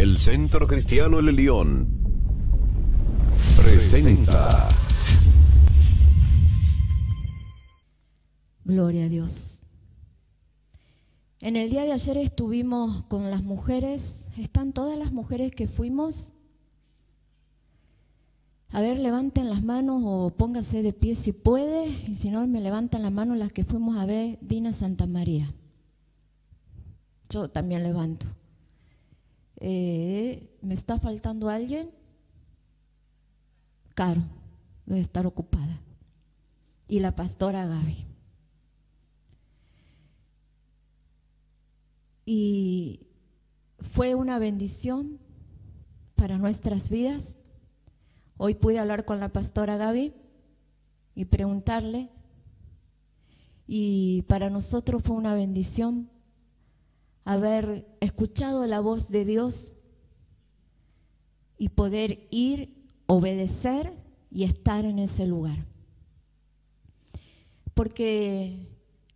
El Centro Cristiano El León presenta. Gloria a Dios. En el día de ayer estuvimos con las mujeres. ¿Están todas las mujeres que fuimos? A ver, levanten las manos o pónganse de pie si puede. Y si no, me levantan las manos las que fuimos a ver Dina Santa María. Yo también levanto. ¿Me está faltando alguien? Caro, debe estar ocupada. Y la pastora Gaby. Y fue una bendición para nuestras vidas. Hoy pude hablar con la pastora Gaby y preguntarle. Y para nosotros fue una bendición haber escuchado la voz de Dios y poder ir, obedecer y estar en ese lugar. Porque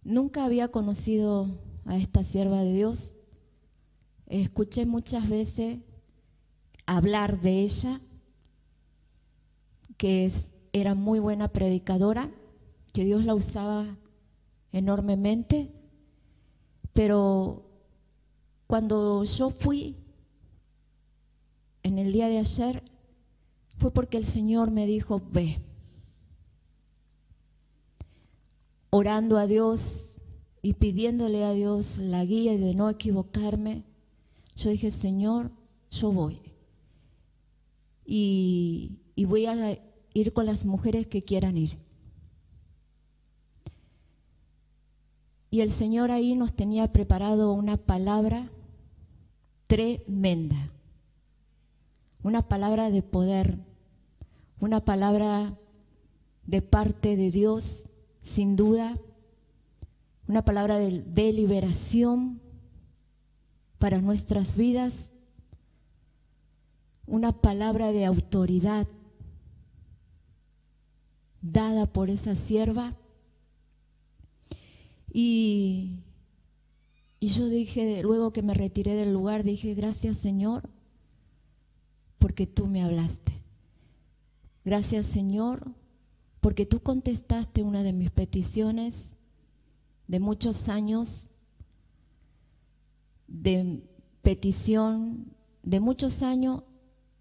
nunca había conocido a esta sierva de Dios. Escuché muchas veces hablar de ella, que era muy buena predicadora, que Dios la usaba enormemente, pero cuando yo fui en el día de ayer, fue porque el Señor me dijo, ve. Orando a Dios y pidiéndole a Dios la guía de no equivocarme, yo dije, Señor, yo voy. Y voy a ir con las mujeres que quieran ir. Y el Señor ahí nos tenía preparado una palabra tremenda, una palabra de poder, una palabra de parte de Dios, sin duda, una palabra de liberación para nuestras vidas, una palabra de autoridad dada por esa sierva. Y yo dije, luego que me retiré del lugar, dije, gracias Señor, porque tú me hablaste. Gracias Señor, porque tú contestaste una de mis peticiones de muchos años, de petición de muchos años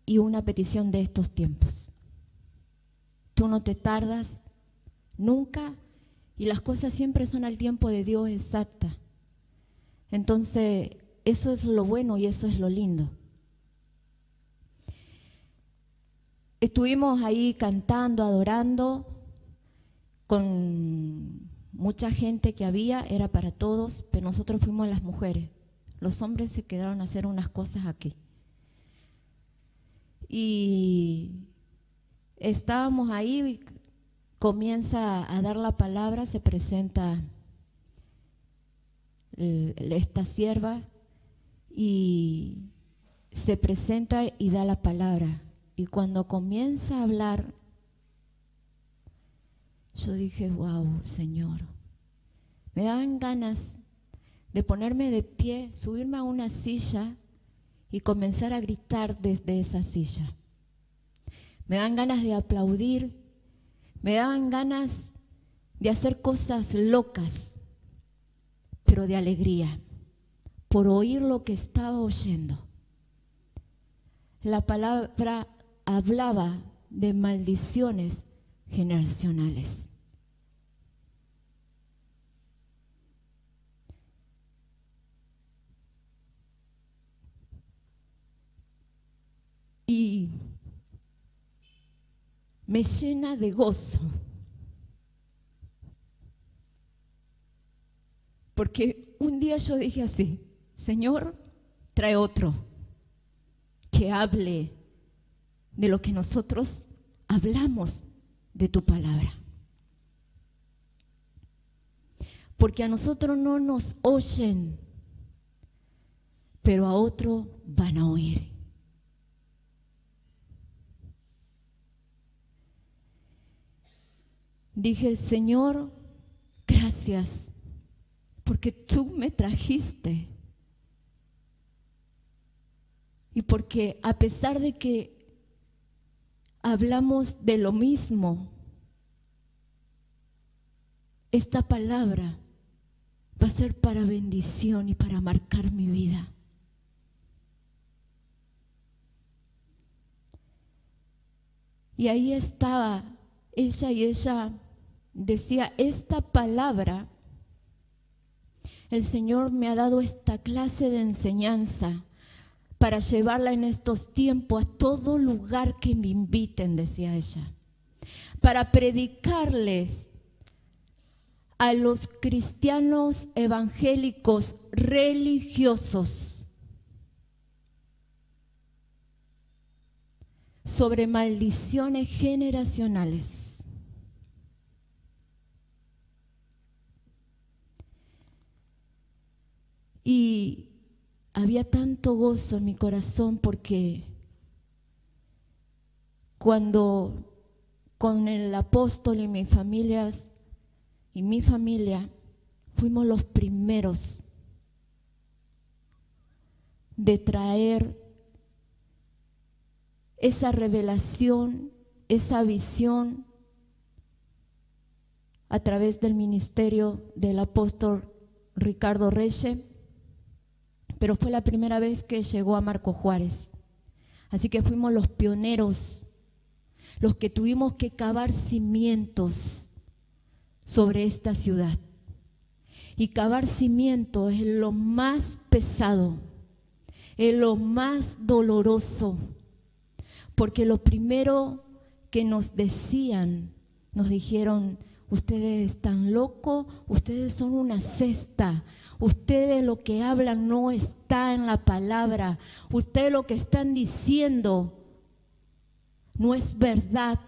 y una petición de estos tiempos. Tú no te tardas nunca y las cosas siempre son al tiempo de Dios exacta. Entonces, eso es lo bueno y eso es lo lindo. Estuvimos ahí cantando, adorando, con mucha gente que había, era para todos, pero nosotros fuimos las mujeres. Los hombres se quedaron a hacer unas cosas aquí. Y estábamos ahí y comienza a dar la palabra, se presenta esta sierva y se presenta y da la palabra. Y cuando comienza a hablar, yo dije, wow, Señor, me daban ganas de ponerme de pie, subirme a una silla y comenzar a gritar desde esa silla. Me dan ganas de aplaudir, me daban ganas de hacer cosas locas, pero de alegría, por oír lo que estaba oyendo. La palabra hablaba de maldiciones generacionales. Y me llena de gozo, porque un día yo dije así, Señor, trae otro que hable de lo que nosotros hablamos de tu palabra. Porque a nosotros no nos oyen, pero a otro van a oír. Dije, Señor, gracias, porque tú me trajiste y porque a pesar de que hablamos de lo mismo, esta palabra va a ser para bendición y para marcar mi vida. Y ahí estaba ella y ella decía, esta palabra, el Señor me ha dado esta clase de enseñanza para llevarla en estos tiempos a todo lugar que me inviten, decía ella, para predicarles a los cristianos evangélicos religiosos sobre maldiciones generacionales. Y había tanto gozo en mi corazón porque cuando con el apóstol y mi familia fuimos los primeros de traer esa revelación, esa visión a través del ministerio del apóstol Ricardo Reyes, pero fue la primera vez que llegó a Marco Juárez. Así que fuimos los pioneros, los que tuvimos que cavar cimientos sobre esta ciudad. Y cavar cimientos es lo más pesado, es lo más doloroso, porque lo primero que nos dijeron, ustedes están locos, ustedes son una cesta, ustedes lo que hablan no está en la palabra, ustedes lo que están diciendo no es verdad.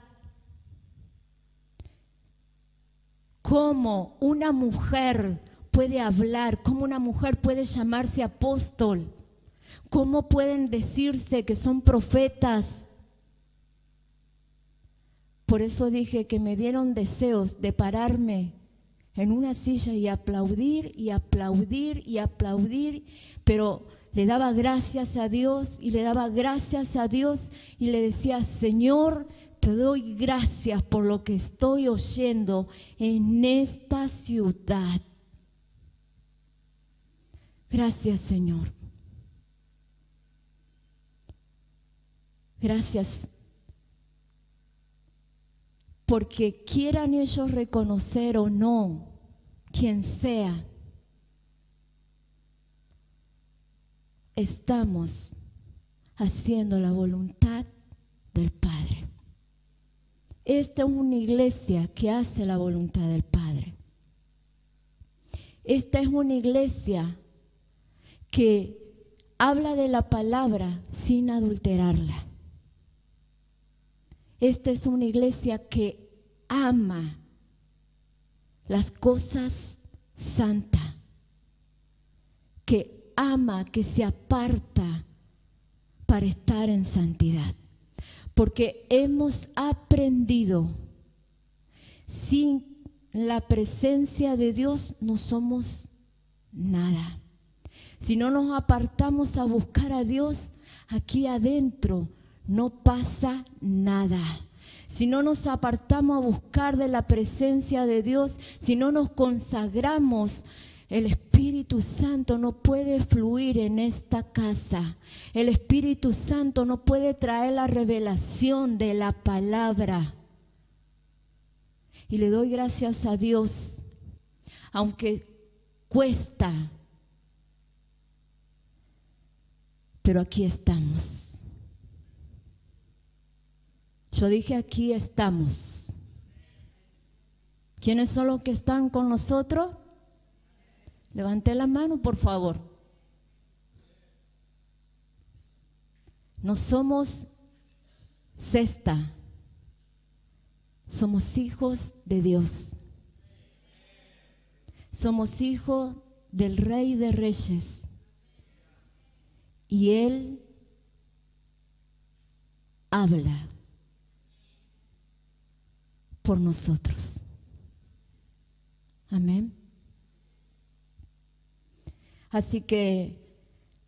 ¿Cómo una mujer puede hablar? ¿Cómo una mujer puede llamarse apóstol? ¿Cómo pueden decirse que son profetas? Por eso dije que me dieron deseos de pararme en una silla y aplaudir y aplaudir y aplaudir, pero le daba gracias a Dios y le daba gracias a Dios y le decía, Señor, te doy gracias por lo que estoy oyendo en esta ciudad. Gracias, Señor. Gracias. Porque quieran ellos reconocer o no, quien sea, estamos haciendo la voluntad del Padre. Esta es una iglesia que hace la voluntad del Padre. Esta es una iglesia que habla de la palabra sin adulterarla. Esta es una iglesia que ama las cosas santas, que ama, que se aparta para estar en santidad. Porque hemos aprendido, sin la presencia de Dios no somos nada. Si no nos apartamos a buscar a Dios, aquí adentro no pasa nada. Si no nos apartamos a buscar de la presencia de Dios, si no nos consagramos, el Espíritu Santo no puede fluir en esta casa. El Espíritu Santo no puede traer la revelación de la palabra. Y le doy gracias a Dios, aunque cuesta, pero aquí estamos. Yo dije, aquí estamos. ¿Quiénes son los que están con nosotros? Levante la mano, por favor. No somos cesta, somos hijos de Dios. Somos hijos del Rey de Reyes. Y Él habla por nosotros. Amén. Así que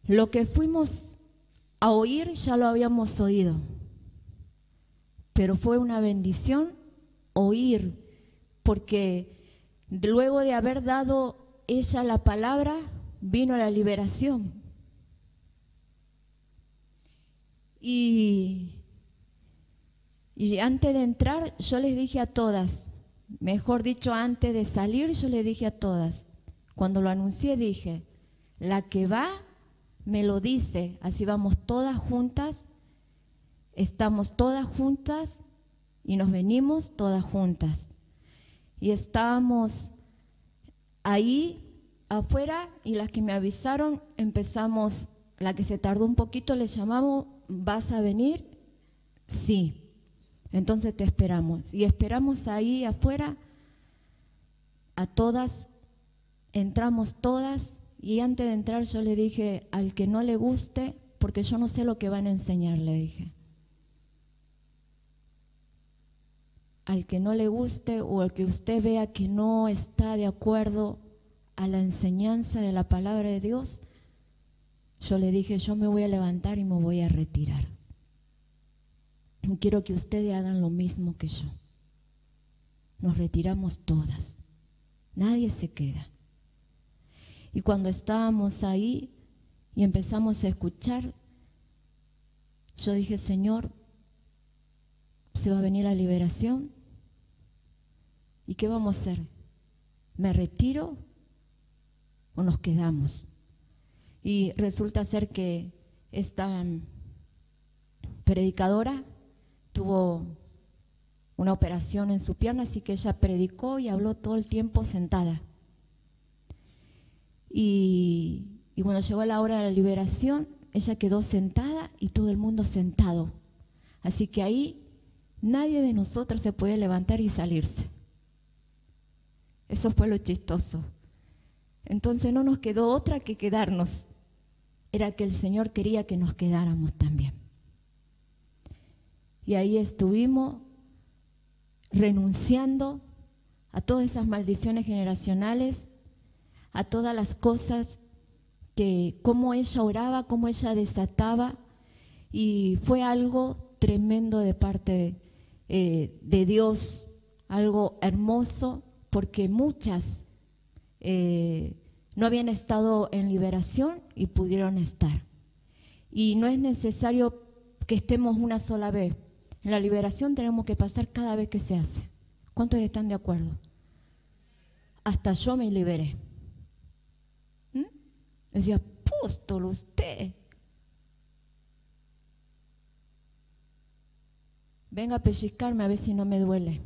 lo que fuimos A oír ya lo habíamos oído, pero fue una bendición oír, porque luego de haber dado ella la palabra, vino la liberación. Y antes de entrar, yo les dije a todas, mejor dicho, antes de salir, yo les dije a todas, cuando lo anuncié dije, la que va me lo dice, así vamos todas juntas, estamos todas juntas y nos venimos todas juntas. Y estábamos ahí afuera y las que me avisaron empezamos, la que se tardó un poquito le llamamos, ¿vas a venir? Sí. Entonces te esperamos. Y esperamos ahí afuera a todas, entramos todas y antes de entrar yo le dije, al que no le guste, porque yo no sé lo que van a enseñar, le dije. Al que no le guste o al que usted vea que no está de acuerdo a la enseñanza de la palabra de Dios, yo le dije, yo me voy a levantar y me voy a retirar. Y quiero que ustedes hagan lo mismo que yo. Nos retiramos todas. Nadie se queda. Y cuando estábamos ahí y empezamos a escuchar, yo dije, Señor, ¿se va a venir la liberación? ¿Y qué vamos a hacer? ¿Me retiro o nos quedamos? Y resulta ser que esta predicadora tuvo una operación en su pierna, así que ella predicó y habló todo el tiempo sentada. Y cuando llegó la hora de la liberación, ella quedó sentada y todo el mundo sentado. Así que ahí nadie de nosotros se puede levantar y salirse. Eso fue lo chistoso. Entonces no nos quedó otra que quedarnos. Era que el Señor quería que nos quedáramos también. Y ahí estuvimos renunciando a todas esas maldiciones generacionales, a todas las cosas que, cómo ella oraba, cómo ella desataba, y fue algo tremendo de parte de Dios, algo hermoso, porque muchas no habían estado en liberación y pudieron estar. Y no es necesario que estemos una sola vez. En la liberación tenemos que pasar cada vez que se hace. ¿Cuántos están de acuerdo? Hasta yo me liberé. Decía, apóstol, usted. Venga a pellizcarme a ver si no me duele.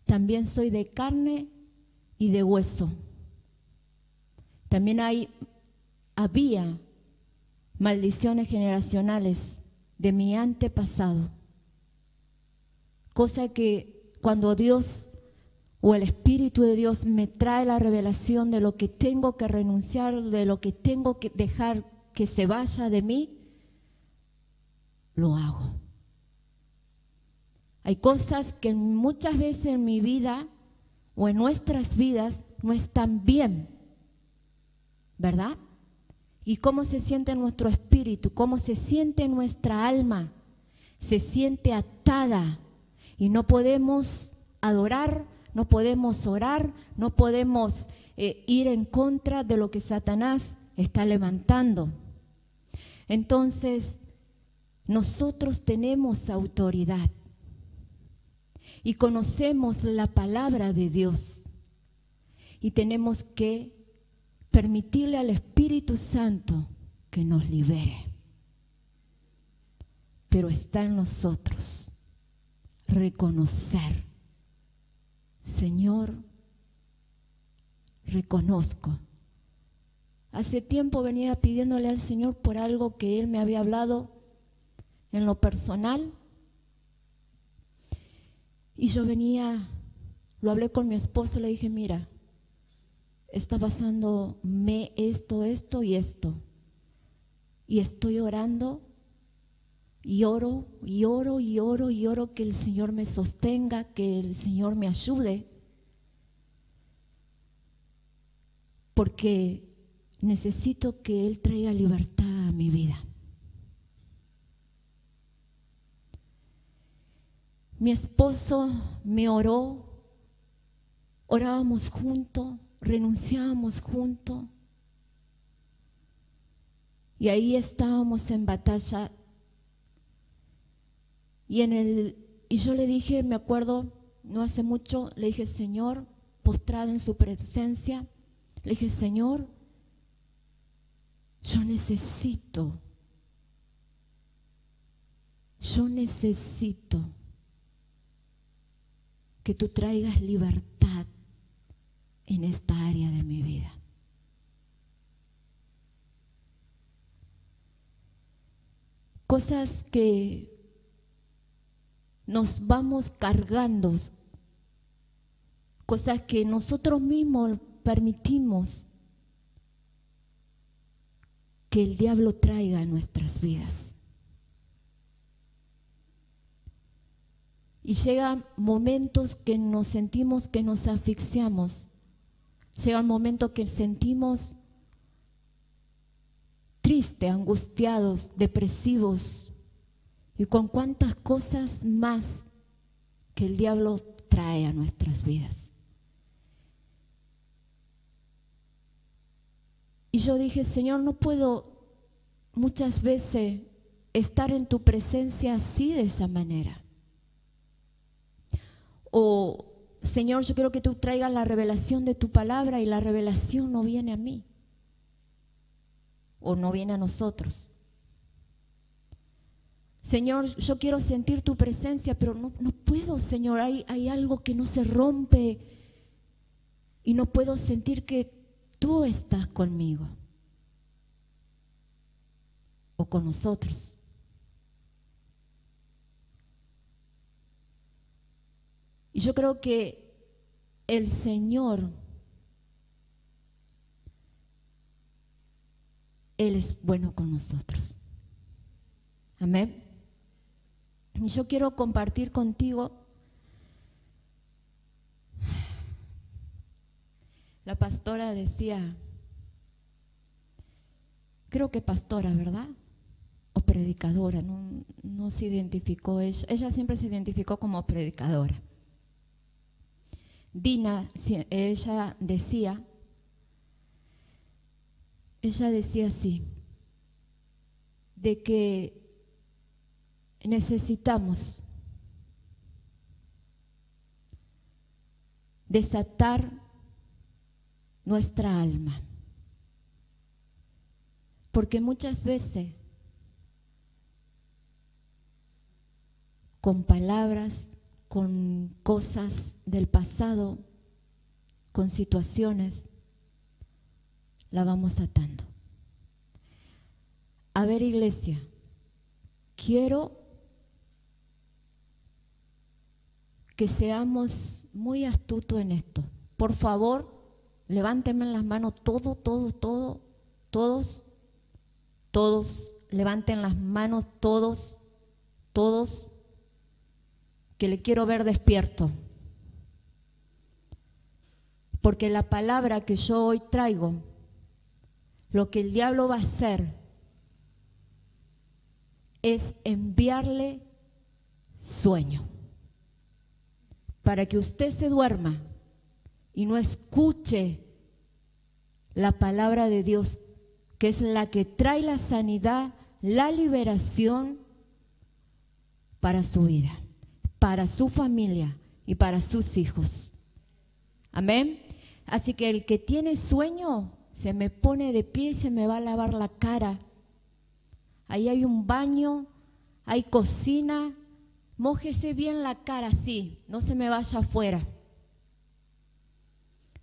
También soy de carne y de hueso. También había maldiciones generacionales de mi antepasado. Cosa que cuando Dios o el Espíritu de Dios me trae la revelación de lo que tengo que renunciar, de lo que tengo que dejar que se vaya de mí, lo hago. Hay cosas que muchas veces en mi vida o en nuestras vidas no están bien, ¿verdad? ¿Y cómo se siente nuestro espíritu? ¿Cómo se siente nuestra alma? Se siente atada y no podemos adorar, no podemos orar, no podemos ir en contra de lo que Satanás está levantando. Entonces, nosotros tenemos autoridad y conocemos la palabra de Dios y tenemos que permitirle al Espíritu Santo que nos libere. Pero está en nosotros reconocer, Señor, reconozco. Hace tiempo venía pidiéndole al Señor por algo que Él me había hablado en lo personal. Y yo venía, lo hablé con mi esposo, le dije, mira, está pasándome esto y esto. Y estoy orando y oro que el Señor me sostenga, que el Señor me ayude. Porque necesito que Él traiga libertad a mi vida. Mi esposo me oró, orábamos juntos, renunciábamos juntos. Y ahí estábamos en batalla. Y yo le dije, me acuerdo, no hace mucho, le dije, Señor, postrada en su presencia, le dije, Señor, yo necesito que tú traigas libertad en esta área de mi vida. Cosas que nos vamos cargando, cosas que nosotros mismos permitimos que el diablo traiga a nuestras vidas. Y llegan momentos que nos sentimos que nos asfixiamos. Llegan momentos que sentimos tristes, angustiados, depresivos. Y con cuántas cosas más que el diablo trae a nuestras vidas. Y yo dije, Señor, no puedo muchas veces estar en tu presencia así, de esa manera. O, Señor, yo quiero que tú traigas la revelación de tu palabra y la revelación no viene a mí. O no viene a nosotros. Señor, yo quiero sentir tu presencia, pero no puedo, Señor. Hay algo que no se rompe y no puedo sentir que tú estás conmigo o con nosotros. Y yo creo que el Señor, Él es bueno con nosotros. Amén. Y yo quiero compartir contigo. La pastora decía, creo que pastora, ¿verdad? O predicadora, no se identificó ella. Ella siempre se identificó como predicadora. Dina, ella decía así, de que necesitamos desatar nuestra alma, porque muchas veces con palabras, con cosas del pasado, con situaciones, la vamos atando. A ver, iglesia, quiero que seamos muy astutos en esto. Por favor, levántenme las manos, todos, levanten las manos, todos, que le quiero ver despierto. Porque la palabra que yo hoy traigo, lo que el diablo va a hacer es enviarle sueño para que usted se duerma y no escuche la palabra de Dios, que es la que trae la sanidad, la liberación para su vida, para su familia y para sus hijos. Amén. Así que el que tiene sueño se me pone de pie y se me va a lavar la cara. Ahí hay un baño, hay cocina. Mójese bien la cara así, no se me vaya afuera.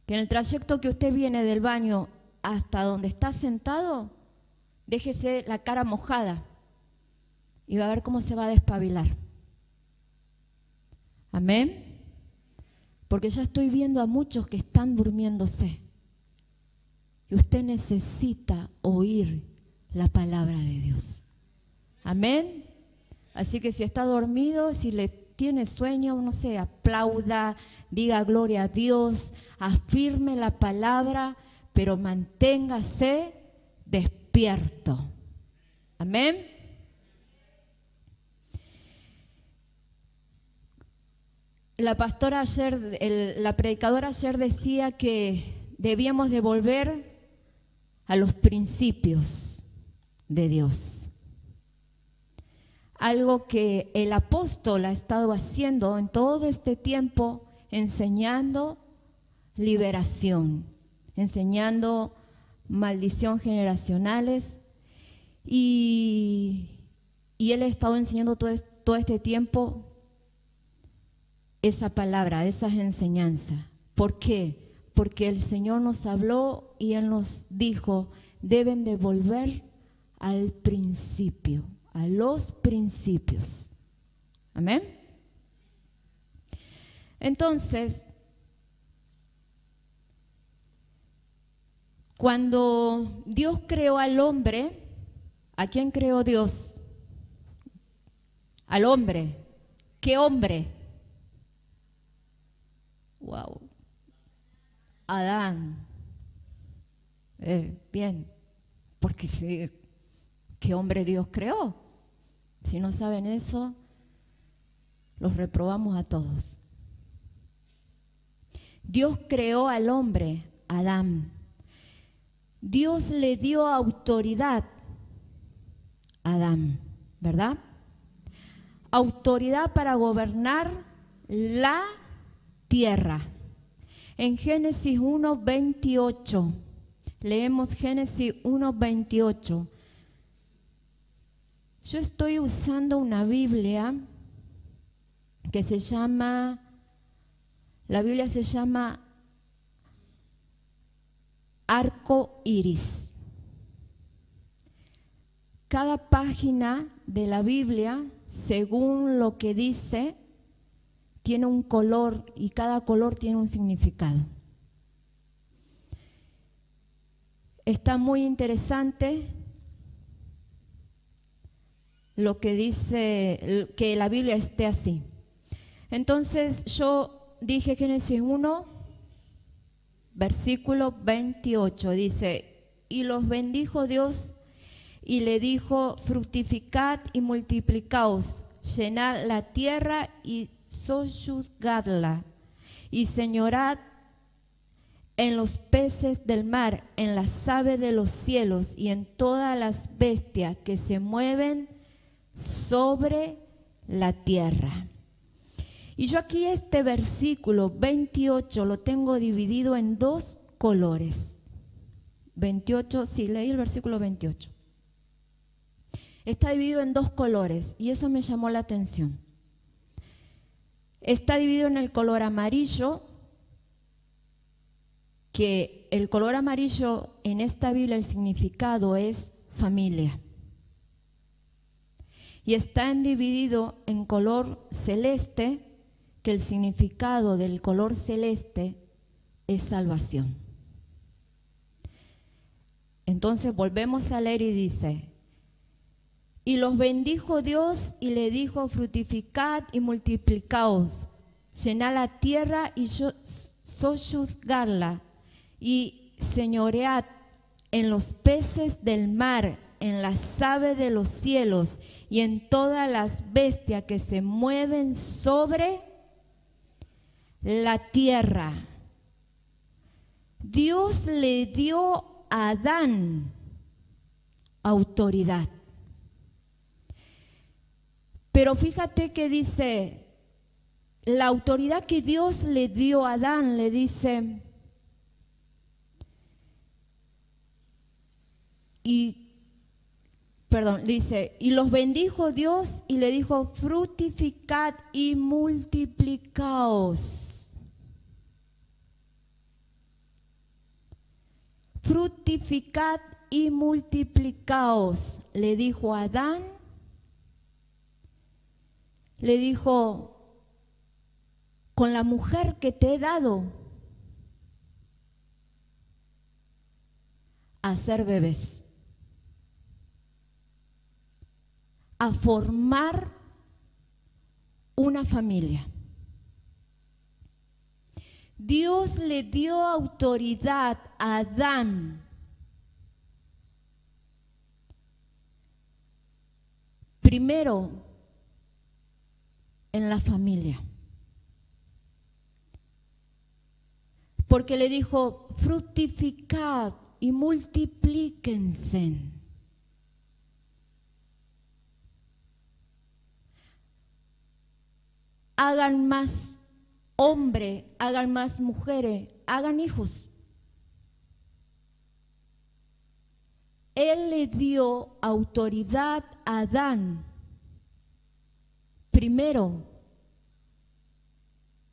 Que en el trayecto que usted viene del baño hasta donde está sentado, déjese la cara mojada y va a ver cómo se va a despabilar. Amén. Porque ya estoy viendo a muchos que están durmiéndose. Y usted necesita oír la palabra de Dios. Amén. Así que si está dormido, si le tiene sueño, no sé, aplauda, diga gloria a Dios, afirme la palabra, pero manténgase despierto. Amén. La pastora ayer, la predicadora ayer decía que debíamos de volver a los principios de Dios. Algo que el apóstol ha estado haciendo en todo este tiempo, enseñando liberación, enseñando maldición generacionales, y él ha estado enseñando todo este tiempo esa palabra, esas enseñanzas. ¿Por qué? Porque el Señor nos habló y Él nos dijo, deben de volver al principio, a los principios. Amén. Entonces, cuando Dios creó al hombre, ¿a quién creó Dios? Al hombre. ¿Qué hombre? Wow. Adán. Bien, porque ¿qué hombre Dios creó? Si no saben eso, los reprobamos a todos. Dios creó al hombre, Adán. Dios le dio autoridad a Adán, ¿verdad? Autoridad para gobernar la tierra. En Génesis 1:28, leemos Génesis 1:28. Yo estoy usando una Biblia que se llama, la Biblia se llama Arco Iris. Cada página de la Biblia, según lo que dice, tiene un color y cada color tiene un significado. Está muy interesante lo que dice, que la Biblia esté así. Entonces yo dije Génesis 1, versículo 28, dice, y los bendijo Dios y le dijo, fructificad y multiplicaos, llenad la tierra y sojuzgadla, y señorad en los peces del mar, en las aves de los cielos y en todas las bestias que se mueven sobre la tierra. Y yo aquí este versículo 28 lo tengo dividido en dos colores. 28, sí, leí el versículo 28. Está dividido en dos colores y eso me llamó la atención. Está dividido en el color amarillo, que el color amarillo en esta Biblia el significado es familia. Y está dividido en color celeste, que el significado del color celeste es salvación. Entonces volvemos a leer y dice, y los bendijo Dios y le dijo, fructificad y multiplicaos, llenad la tierra y sojuzgadla, y señoread en los peces del mar, en las aves de los cielos y en todas las bestias que se mueven sobre la tierra. Dios le dio a Adán autoridad. Pero fíjate que dice, la autoridad que Dios le dio a Adán, le dice, dice, y los bendijo Dios y le dijo, fructificad y multiplicaos. Fructificad y multiplicaos, le dijo a Adán. Le dijo, con la mujer que te he dado, a hacer bebés, a formar una familia. Dios le dio autoridad a Adán primero en la familia. Porque le dijo, fructificad y multiplíquense. Hagan más hombres, hagan más mujeres, hagan hijos. Él le dio autoridad a Adán, primero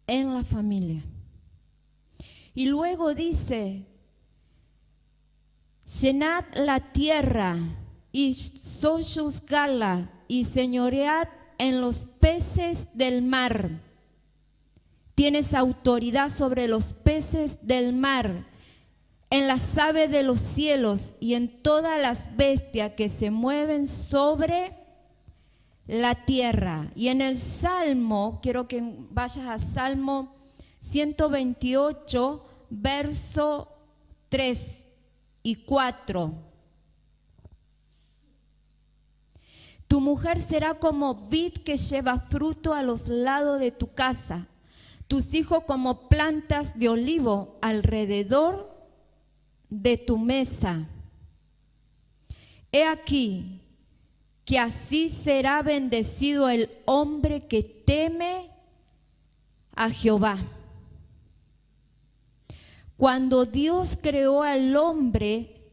en la familia. Y luego dice, llenad la tierra y sojuzgadla y señoread en los peces del mar. Tienes autoridad sobre los peces del mar, en las aves de los cielos y en todas las bestias que se mueven sobre la tierra. Y en el Salmo, quiero que vayas a Salmo 128, verso 3 y 4. Tu mujer será como vid que lleva fruto a los lados de tu casa, tus hijos como plantas de olivo alrededor de tu mesa. He aquí que así será bendecido el hombre que teme a Jehová. Cuando Dios creó al hombre,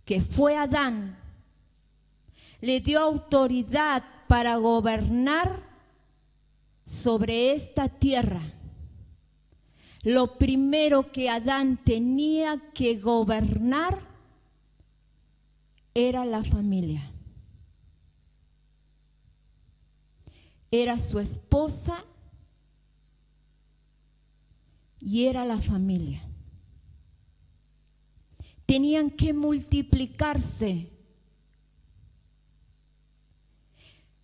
que fue Adán, le dio autoridad para gobernar sobre esta tierra. Lo primero que Adán tenía que gobernar era la familia. Era su esposa y era la familia. Tenían que multiplicarse.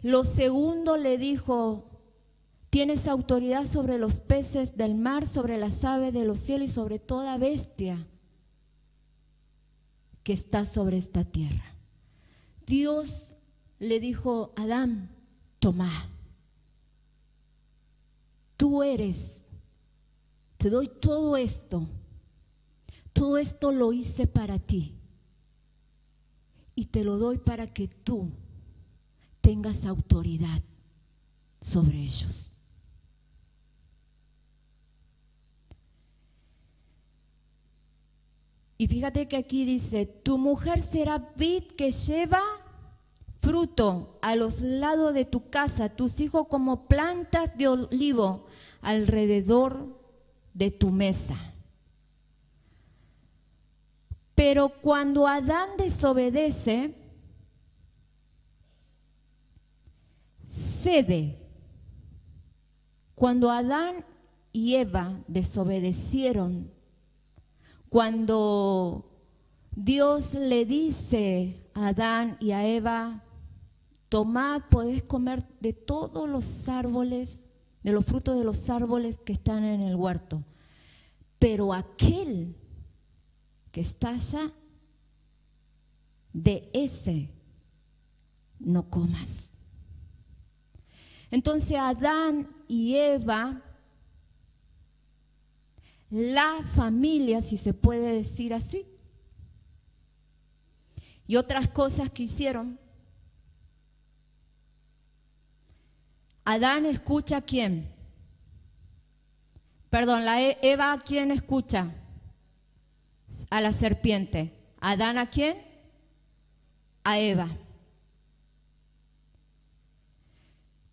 Lo segundo le dijo, tienes autoridad sobre los peces del mar, sobre las aves de los cielos y sobre toda bestia que está sobre esta tierra. Dios le dijo a Adán, toma, tú eres, te doy todo esto lo hice para ti y te lo doy para que tú tengas autoridad sobre ellos. Y fíjate que aquí dice, tu mujer será vid que lleva fruto a los lados de tu casa, tus hijos como plantas de olivo alrededor de tu mesa. Pero cuando Adán desobedece, cede. Cuando Adán y Eva desobedecieron, cuando Dios le dice a Adán y a Eva, tomad, podés comer de todos los árboles, de los frutos de los árboles que están en el huerto, pero aquel que está allá, de ese no comas. Entonces Adán y Eva, la familia, si se puede decir así, y otras cosas que hicieron. Adán escucha a quién. Perdón, Eva a quién escucha. A la serpiente. ¿Adán a quién? A Eva.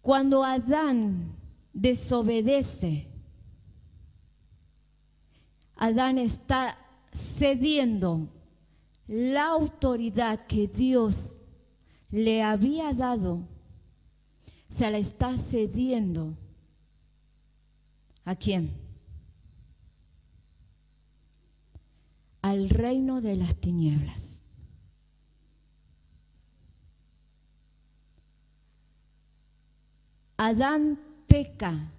Cuando Adán desobedece, Adán está cediendo la autoridad que Dios le había dado, se la está cediendo. ¿A quién? Al reino de las tinieblas. Adán peca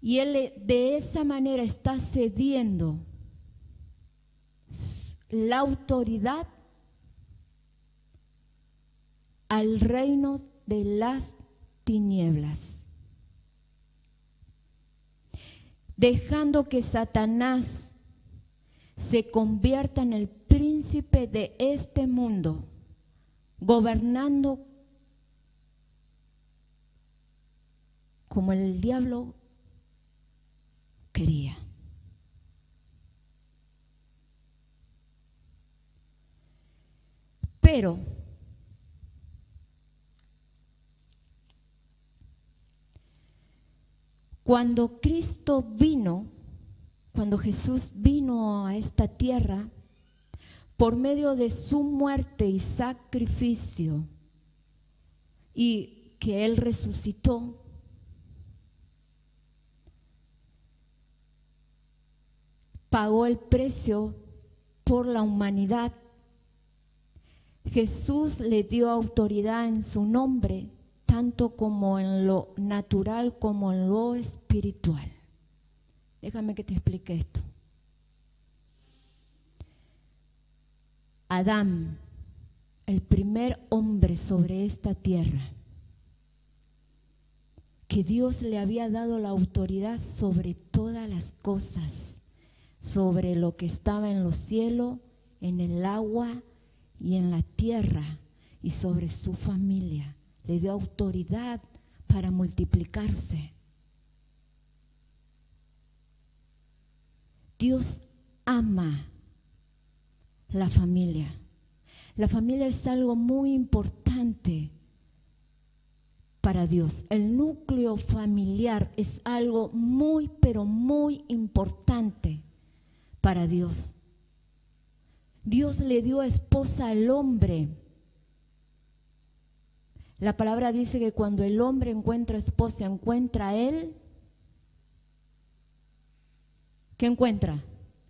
Y él de esa manera está cediendo la autoridad al reino de las tinieblas, dejando que Satanás se convierta en el príncipe de este mundo, gobernando como el diablo quería. Pero cuando Cristo vino, cuando Jesús vino a esta tierra, por medio de su muerte y sacrificio, y que Él resucitó, pagó el precio por la humanidad. Jesús le dio autoridad en su nombre, tanto como en lo natural como en lo espiritual. Déjame que te explique esto. Adán, el primer hombre sobre esta tierra, que Dios le había dado la autoridad sobre todas las cosas, sobre lo que estaba en los cielos, en el agua y en la tierra, y sobre su familia. Le dio autoridad para multiplicarse. Dios ama la familia. La familia es algo muy importante para Dios. El núcleo familiar es algo muy, pero muy importante para Dios. Dios le dio esposa al hombre. La palabra dice que cuando el hombre encuentra esposa, encuentra a él. ¿Qué encuentra?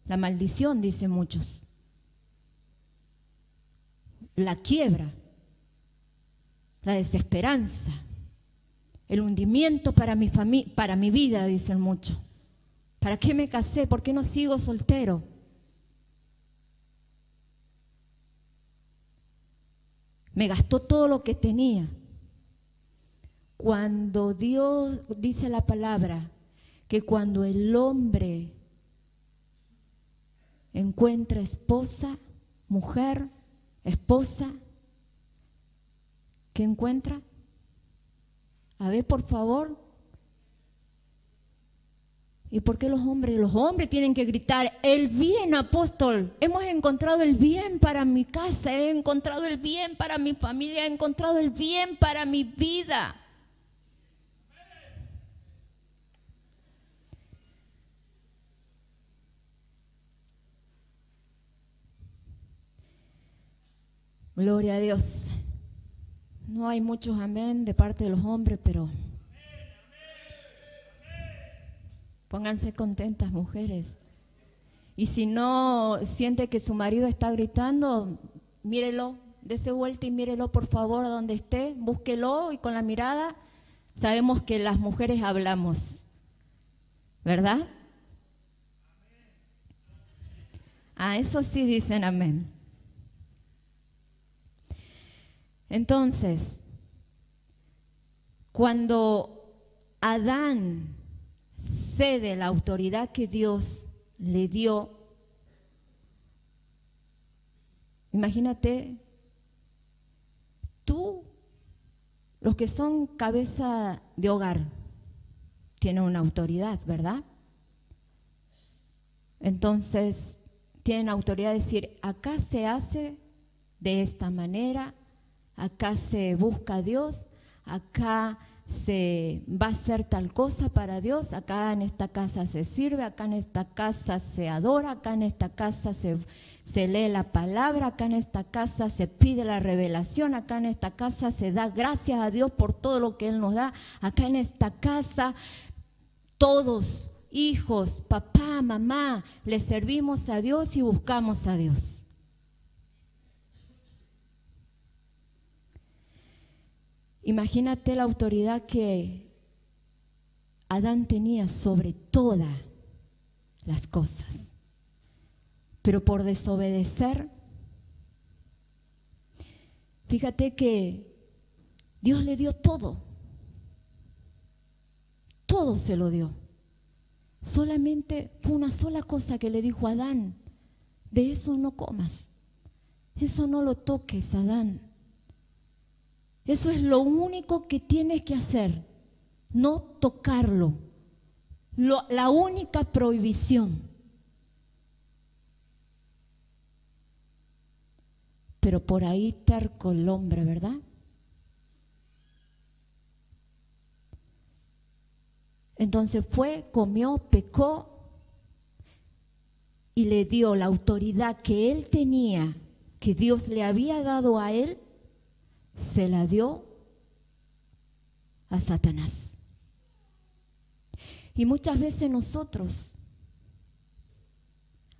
La maldición, dicen muchos. La quiebra, la desesperanza, el hundimiento para mi vida, dicen muchos. ¿Para qué me casé? ¿Por qué no sigo soltero? Me gastó todo lo que tenía. Cuando Dios dice la palabra que cuando el hombre encuentra esposa, mujer, esposa, ¿qué encuentra? A ver, por favor. ¿Y por qué los hombres? Los hombres tienen que gritar, el bien, apóstol. Hemos encontrado el bien para mi casa, he encontrado el bien para mi familia, he encontrado el bien para mi vida. Gloria a Dios. No hay muchos amén de parte de los hombres, pero pónganse contentas, mujeres. Y si no siente que su marido está gritando, mírelo, dése vuelta y mírelo por favor a donde esté, búsquelo y con la mirada sabemos que las mujeres hablamos, ¿verdad? Ah, eso sí dicen amén. Entonces, cuando Adán cede la autoridad que Dios le dio, imagínate, tú, los que son cabeza de hogar, tienen una autoridad, ¿verdad? Entonces, tienen autoridad de decir, acá se hace de esta manera, acá se busca a Dios, acá se va a hacer tal cosa para Dios, acá en esta casa se sirve, acá en esta casa se adora, acá en esta casa se lee la palabra, acá en esta casa se pide la revelación, acá en esta casa se da gracias a Dios por todo lo que Él nos da, acá en esta casa todos, hijos, papá, mamá, le servimos a Dios y buscamos a Dios. Imagínate la autoridad que Adán tenía sobre todas las cosas. Pero por desobedecer, fíjate que Dios le dio todo. Todo se lo dio. Solamente fue una sola cosa que le dijo a Adán: de eso no comas. Eso no lo toques, Adán. Eso es lo único que tienes que hacer, no tocarlo. La única prohibición. Pero por ahí terco el hombre, ¿verdad? Entonces fue, comió, pecó y le dio la autoridad que él tenía, que Dios le había dado a él, se la dio a Satanás. Y muchas veces nosotros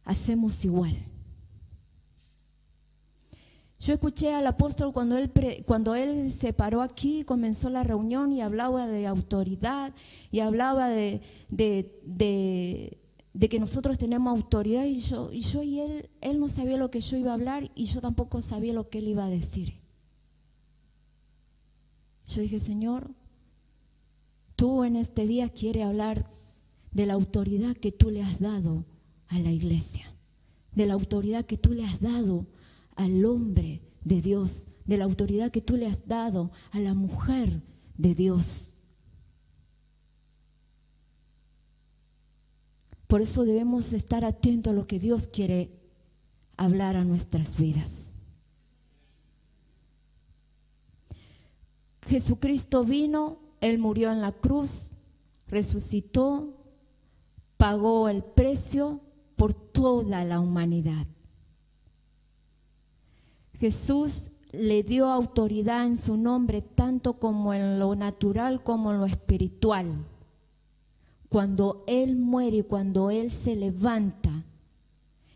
hacemos igual. Yo escuché al apóstol cuando él se paró aquí, comenzó la reunión y hablaba de autoridad y hablaba de que nosotros tenemos autoridad, y él no sabía lo que yo iba a hablar y yo tampoco sabía lo que él iba a decir. Yo dije: Señor, tú en este día quieres hablar de la autoridad que tú le has dado a la iglesia, de la autoridad que tú le has dado al hombre de Dios, de la autoridad que tú le has dado a la mujer de Dios. Por eso debemos estar atentos a lo que Dios quiere hablar a nuestras vidas. Jesucristo vino, Él murió en la cruz, resucitó, pagó el precio por toda la humanidad. Jesús le dio autoridad en su nombre, tanto como en lo natural como en lo espiritual. Cuando Él muere y cuando Él se levanta,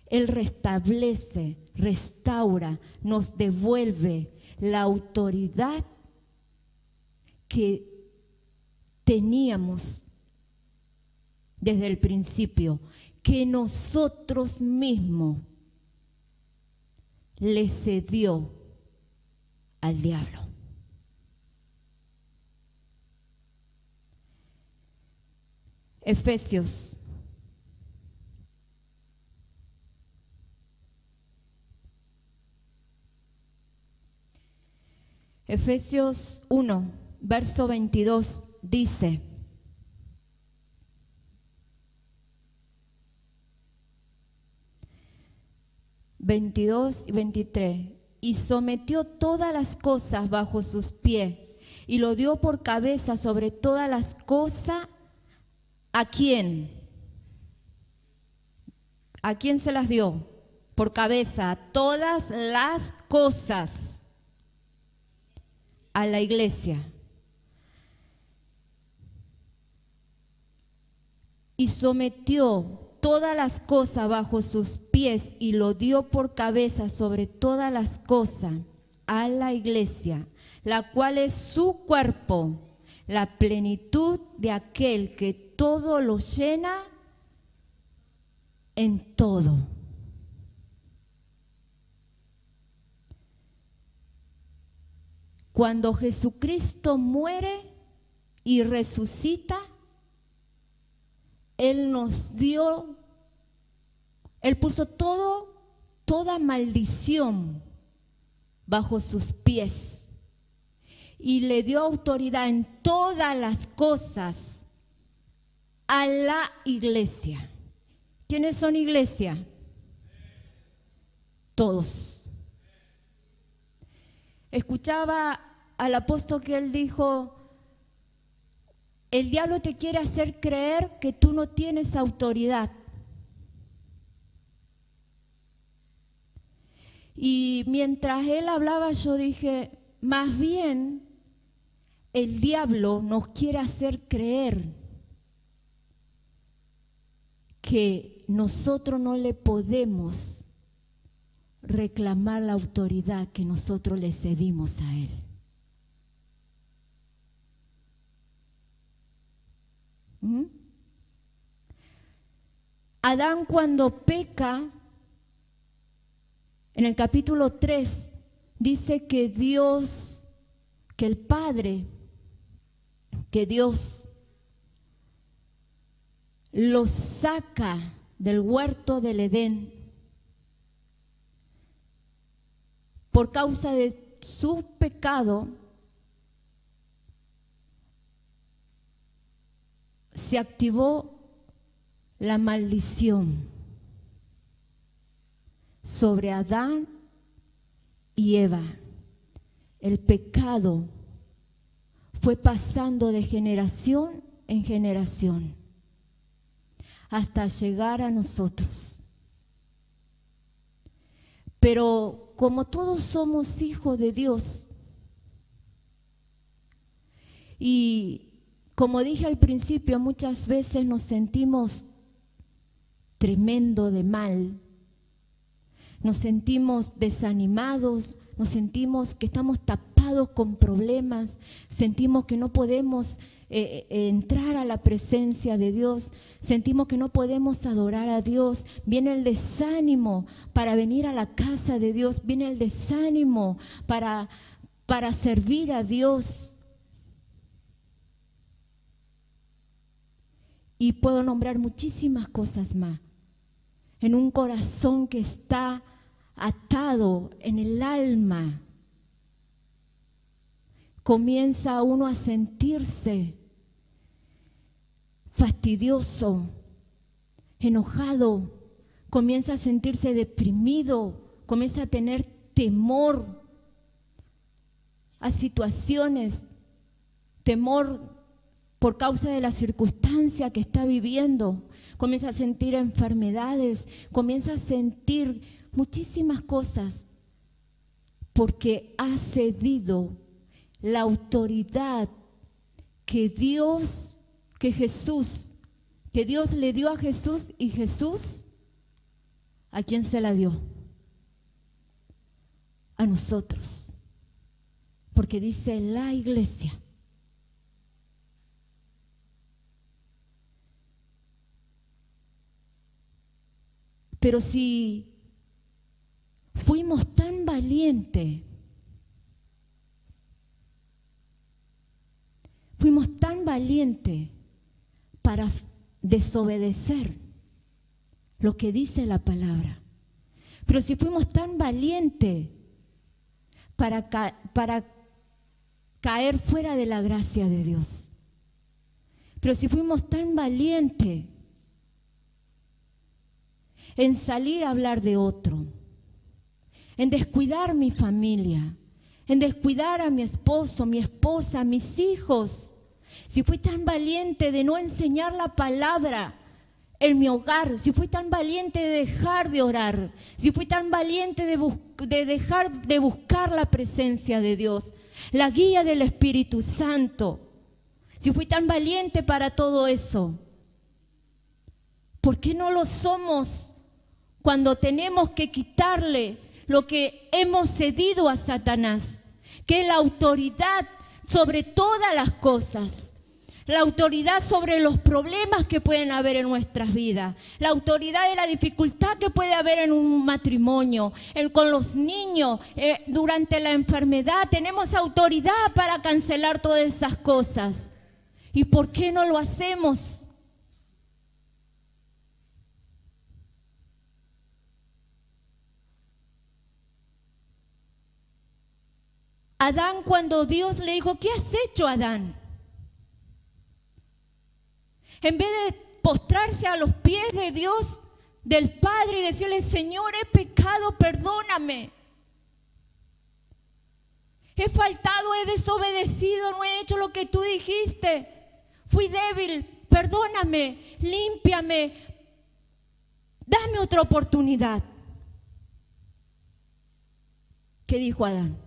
Él restablece, restaura, nos devuelve la autoridad que teníamos desde el principio, que nosotros mismos le cedió al diablo. Efesios Efesios 1, verso 22 dice: ...22 y 23... y sometió todas las cosas bajo sus pies, y lo dio por cabeza sobre todas las cosas. ¿A quién? ¿A quién se las dio? Por cabeza, a todas las cosas. A la iglesia. Y sometió todas las cosas bajo sus pies y lo dio por cabeza sobre todas las cosas a la iglesia, la cual es su cuerpo, la plenitud de aquel que todo lo llena en todo. Cuando Jesucristo muere y resucita, Él nos dio, Él puso toda maldición bajo sus pies y le dio autoridad en todas las cosas a la iglesia. ¿Quiénes son iglesia? Todos. Escuchaba al apóstol que él dijo: el diablo te quiere hacer creer que tú no tienes autoridad. Y mientras él hablaba, yo dije: más bien el diablo nos quiere hacer creer que nosotros no le podemos reclamar la autoridad que nosotros le cedimos a él. Adán cuando peca, en el capítulo 3, dice que Dios, que el Padre, que Dios lo saca del huerto del Edén por causa de su pecado. Se activó la maldición sobre Adán y Eva. El pecado fue pasando de generación en generación hasta llegar a nosotros. Pero como todos somos hijos de Dios, y como dije al principio, muchas veces nos sentimos tremendo de mal, nos sentimos desanimados, nos sentimos que estamos tapados con problemas, sentimos que no podemos entrar a la presencia de Dios, sentimos que no podemos adorar a Dios. Viene el desánimo para venir a la casa de Dios, viene el desánimo para servir a Dios. Y puedo nombrar muchísimas cosas más. En un corazón que está atado en el alma, comienza uno a sentirse fastidioso, enojado, comienza a sentirse deprimido, comienza a tener temor a situaciones, temor por causa de la circunstancia que está viviendo, comienza a sentir enfermedades, comienza a sentir muchísimas cosas, porque ha cedido la autoridad que Dios le dio a Jesús, y Jesús, ¿a quién se la dio? A nosotros, porque dice la iglesia. Pero si fuimos tan valientes, para desobedecer lo que dice la palabra, pero si fuimos tan valientes para caer fuera de la gracia de Dios, pero si fuimos tan valientes en salir a hablar de otro, en descuidar mi familia, en descuidar a mi esposo, mi esposa, mis hijos, si fui tan valiente de no enseñar la palabra en mi hogar, si fui tan valiente de dejar de orar, si fui tan valiente de dejar de buscar la presencia de Dios, la guía del Espíritu Santo, si fui tan valiente para todo eso, ¿por qué no lo somos cuando tenemos que quitarle lo que hemos cedido a Satanás, que es la autoridad sobre todas las cosas, la autoridad sobre los problemas que pueden haber en nuestras vidas, la autoridad de la dificultad que puede haber en un matrimonio, con los niños, durante la enfermedad? Tenemos autoridad para cancelar todas esas cosas. ¿Y por qué no lo hacemos? Adán, cuando Dios le dijo, ¿qué has hecho, Adán? En vez de postrarse a los pies de Dios, del Padre, y decirle, Señor, he pecado, perdóname. He faltado, he desobedecido, no he hecho lo que tú dijiste. Fui débil, perdóname, límpiame, dame otra oportunidad. ¿Qué dijo Adán?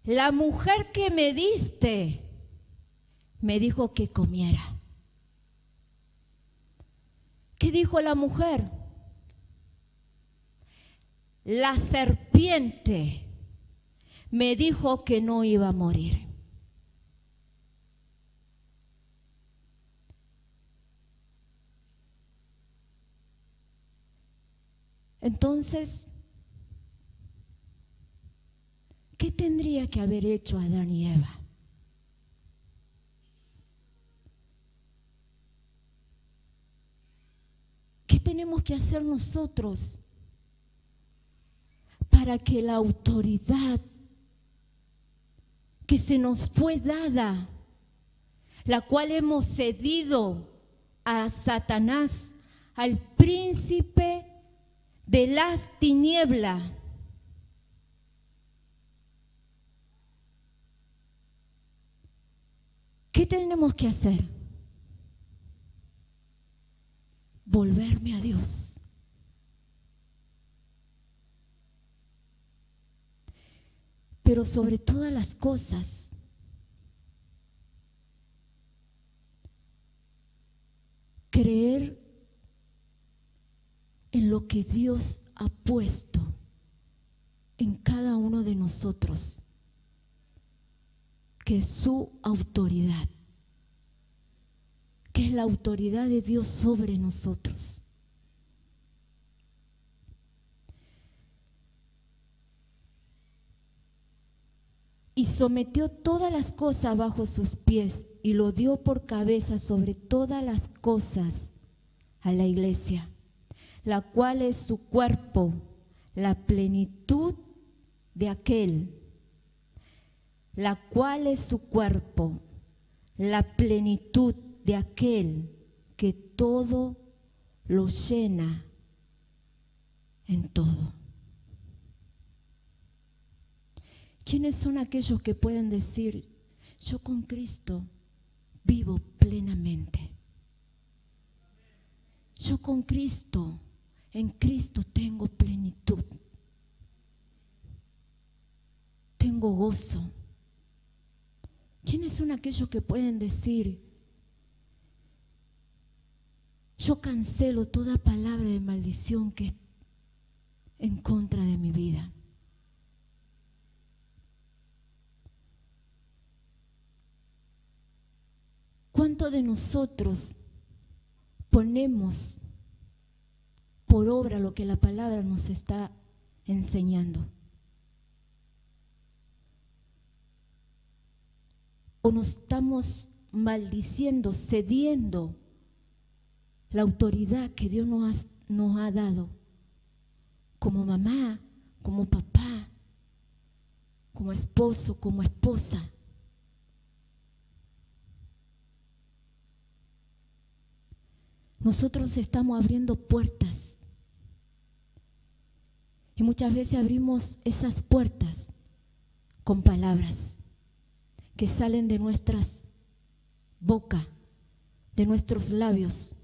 La mujer que me diste me dijo que comiera. ¿Qué dijo la mujer? La serpiente me dijo que no iba a morir. Entonces, ¿qué tendría que haber hecho Adán y Eva? ¿Qué tenemos que hacer nosotros para que la autoridad que se nos fue dada, la cual hemos cedido a Satanás, al príncipe de las tinieblas, ¿qué tenemos que hacer? Volverme a Dios. Pero sobre todas las cosas, creer en lo que Dios ha puesto en cada uno de nosotros, que es su autoridad, que es la autoridad de Dios sobre nosotros. Y sometió todas las cosas bajo sus pies y lo dio por cabeza sobre todas las cosas a la iglesia, la cual es su cuerpo, la plenitud de aquel, la cual es su cuerpo, la plenitud de aquel que todo lo llena en todo. ¿Quiénes son aquellos que pueden decir, yo con Cristo vivo plenamente? Yo con Cristo, en Cristo tengo plenitud, tengo gozo. ¿Quiénes son aquellos que pueden decir, yo cancelo toda palabra de maldición que es en contra de mi vida? ¿Cuánto de nosotros ponemos por obra lo que la palabra nos está enseñando? ¿O nos estamos maldiciendo, cediendo la autoridad que Dios nos ha dado como mamá, como papá, como esposo, como esposa? Nosotros estamos abriendo puertas y muchas veces abrimos esas puertas con palabras que salen de nuestras bocas, de nuestros labios.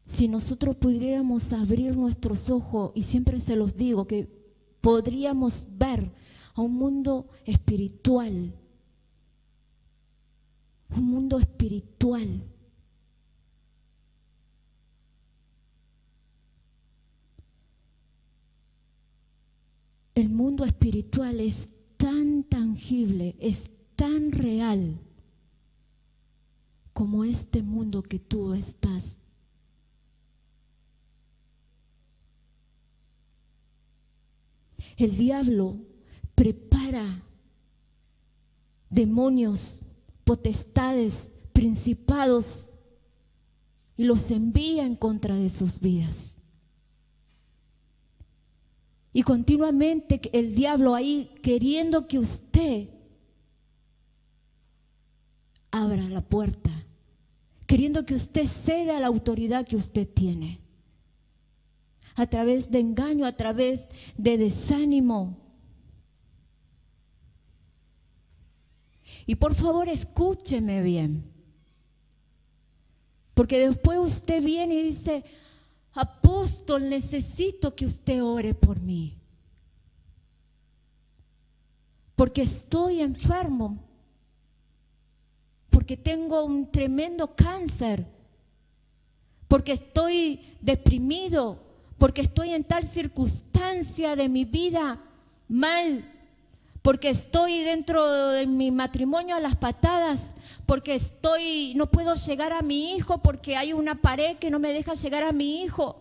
Si nosotros pudiéramos abrir nuestros ojos, y siempre se los digo, que podríamos ver a un mundo espiritual, un mundo espiritual. El mundo espiritual es tan tangible, es tan real como este mundo que tú estás. El diablo prepara demonios, potestades, principados y los envía en contra de sus vidas. Y continuamente el diablo ahí queriendo que usted abra la puerta, queriendo que usted ceda a la autoridad que usted tiene, a través de engaño, a través de desánimo. Y por favor escúcheme bien, porque después usted viene y dice, apóstol, necesito que usted ore por mí, porque estoy enfermo, porque tengo un tremendo cáncer, porque estoy deprimido, porque estoy en tal circunstancia de mi vida mal, porque estoy dentro de mi matrimonio a las patadas, porque no puedo llegar a mi hijo, porque hay una pared que no me deja llegar a mi hijo,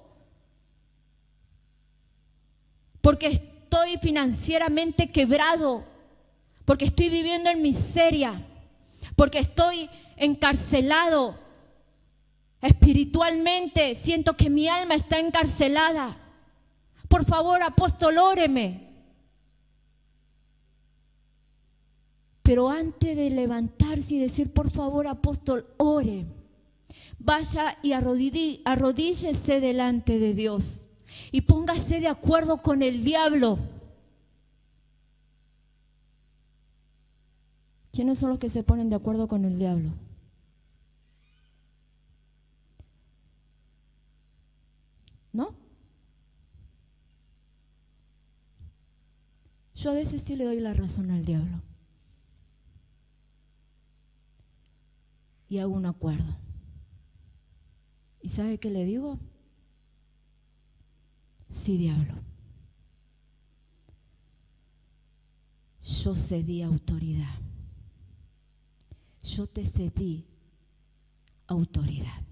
porque estoy financieramente quebrado, porque estoy viviendo en miseria, porque estoy encarcelado espiritualmente, siento que mi alma está encarcelada. Por favor, apóstol, óreme. Pero antes de levantarse y decir, por favor, apóstol, ore, vaya y arrodíllese delante de Dios y póngase de acuerdo con el diablo. ¿Quiénes son los que se ponen de acuerdo con el diablo? ¿No? Yo a veces sí le doy la razón al diablo. Y hago un acuerdo. ¿Y sabe qué le digo? Sí, diablo. Yo cedí autoridad. Yo te cedí autoridad.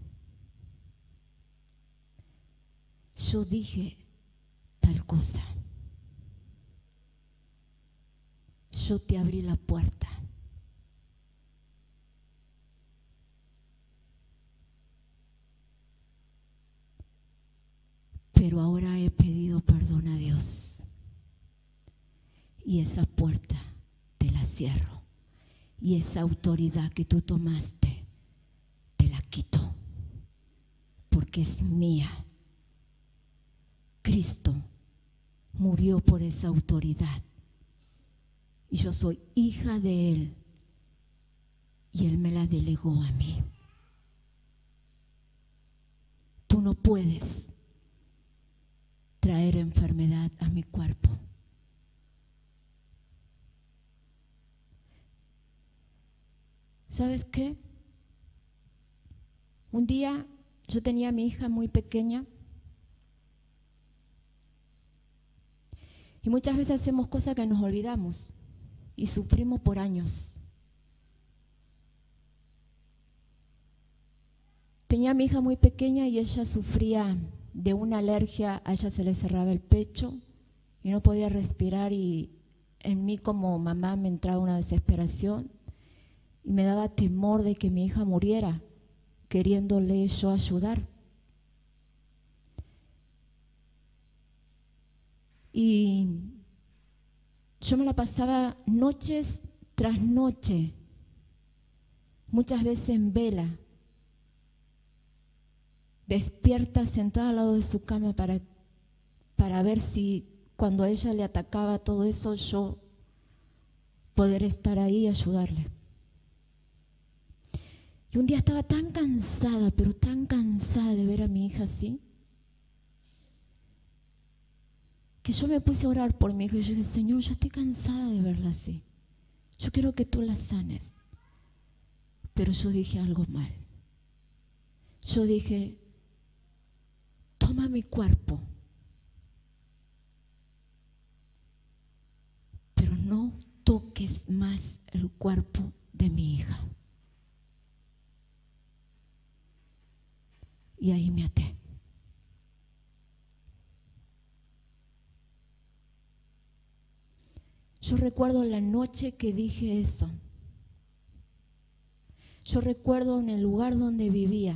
Yo dije tal cosa. Yo te abrí la puerta. Pero ahora he pedido perdón a Dios. Y esa puerta te la cierro. Y esa autoridad que tú tomaste, te la quito. Porque es mía. Cristo murió por esa autoridad. Y yo soy hija de Él. Y Él me la delegó a mí. Tú no puedes traer enfermedad a mi cuerpo. ¿Sabes qué? Un día yo tenía a mi hija muy pequeña y muchas veces hacemos cosas que nos olvidamos y sufrimos por años. Tenía a mi hija muy pequeña y ella sufría de una alergia, a ella se le cerraba el pecho y no podía respirar, y en mí como mamá me entraba una desesperación y me daba temor de que mi hija muriera, queriéndole yo ayudar. Y yo me la pasaba noches tras noche, muchas veces en vela, despierta, sentada al lado de su cama para ver si cuando a ella le atacaba todo eso, yo poder estar ahí y ayudarle. Y un día estaba tan cansada, pero tan cansada de ver a mi hija así, que yo me puse a orar por mi hija y yo dije, Señor, yo estoy cansada de verla así. Yo quiero que tú la sanes. Pero yo dije algo mal. Yo dije, toma mi cuerpo, pero no toques más el cuerpo de mi hija. Y ahí me até. Yo recuerdo la noche que dije eso. Yo recuerdo en el lugar donde vivía.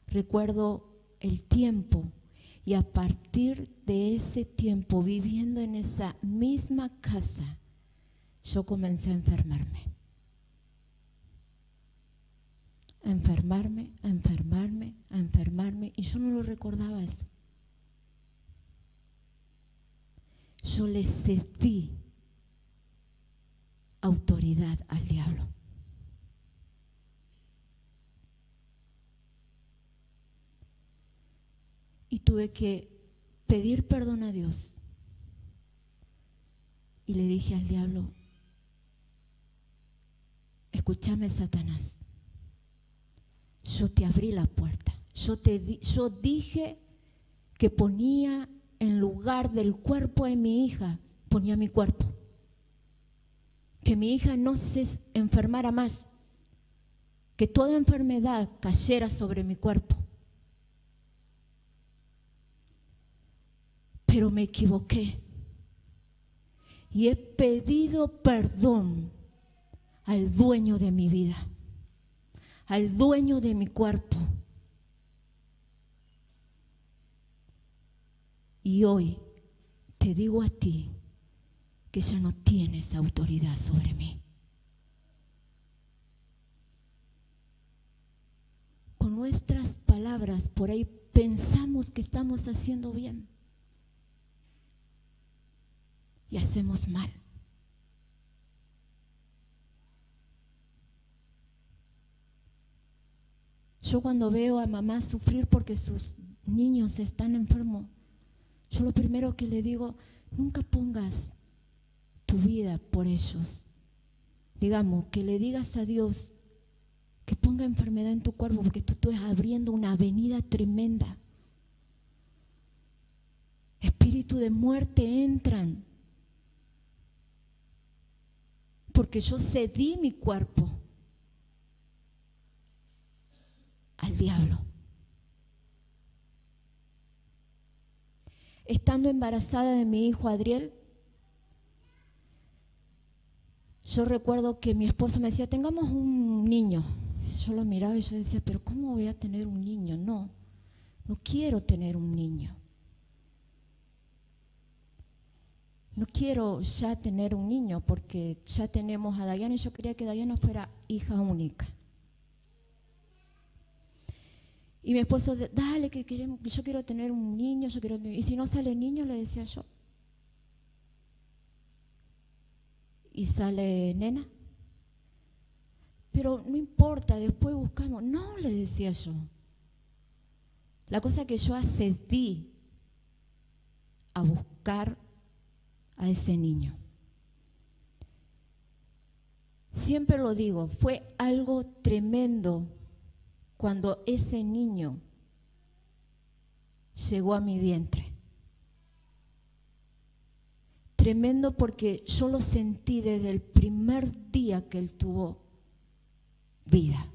Recuerdo el tiempo. Y a partir de ese tiempo, viviendo en esa misma casa, yo comencé a enfermarme. A enfermarme, a enfermarme, a enfermarme. Y yo no lo recordaba eso. Yo le cedí autoridad al diablo. Y tuve que pedir perdón a Dios. Y le dije al diablo, escúchame, Satanás, yo te abrí la puerta. Yo dije que ponía en lugar del cuerpo de mi hija, ponía mi cuerpo. que mi hija no se enfermara más, que toda enfermedad cayera sobre mi cuerpo. Pero me equivoqué y he pedido perdón al dueño de mi vida, al dueño de mi cuerpo. Y hoy te digo a ti que ya no tienes autoridad sobre mí. Con nuestras palabras por ahí pensamos que estamos haciendo bien y hacemos mal. Yo cuando veo a mamá sufrir porque sus niños están enfermos, yo lo primero que le digo, nunca pongas tu vida por ellos. Digamos, que le digas a Dios que ponga enfermedad en tu cuerpo, porque tú estás abriendo una avenida tremenda. Espíritu de muerte entran, porque yo cedí mi cuerpo al diablo. Estando embarazada de mi hijo Adriel, yo recuerdo que mi esposo me decía, tengamos un niño. Yo lo miraba y yo decía, pero ¿cómo voy a tener un niño? No quiero tener un niño. No quiero ya tener un niño porque ya tenemos a Dayana y yo quería que Dayana fuera hija única. Y mi esposo decía, dale, yo quiero tener un niño, y si no sale niño, le decía yo. Y sale nena. Pero no importa, después buscamos. No, le decía yo. La cosa es que yo accedí a buscar a ese niño. Siempre lo digo, fue algo tremendo cuando ese niño llegó a mi vientre. Tremendo porque yo lo sentí desde el primer día que él tuvo vida.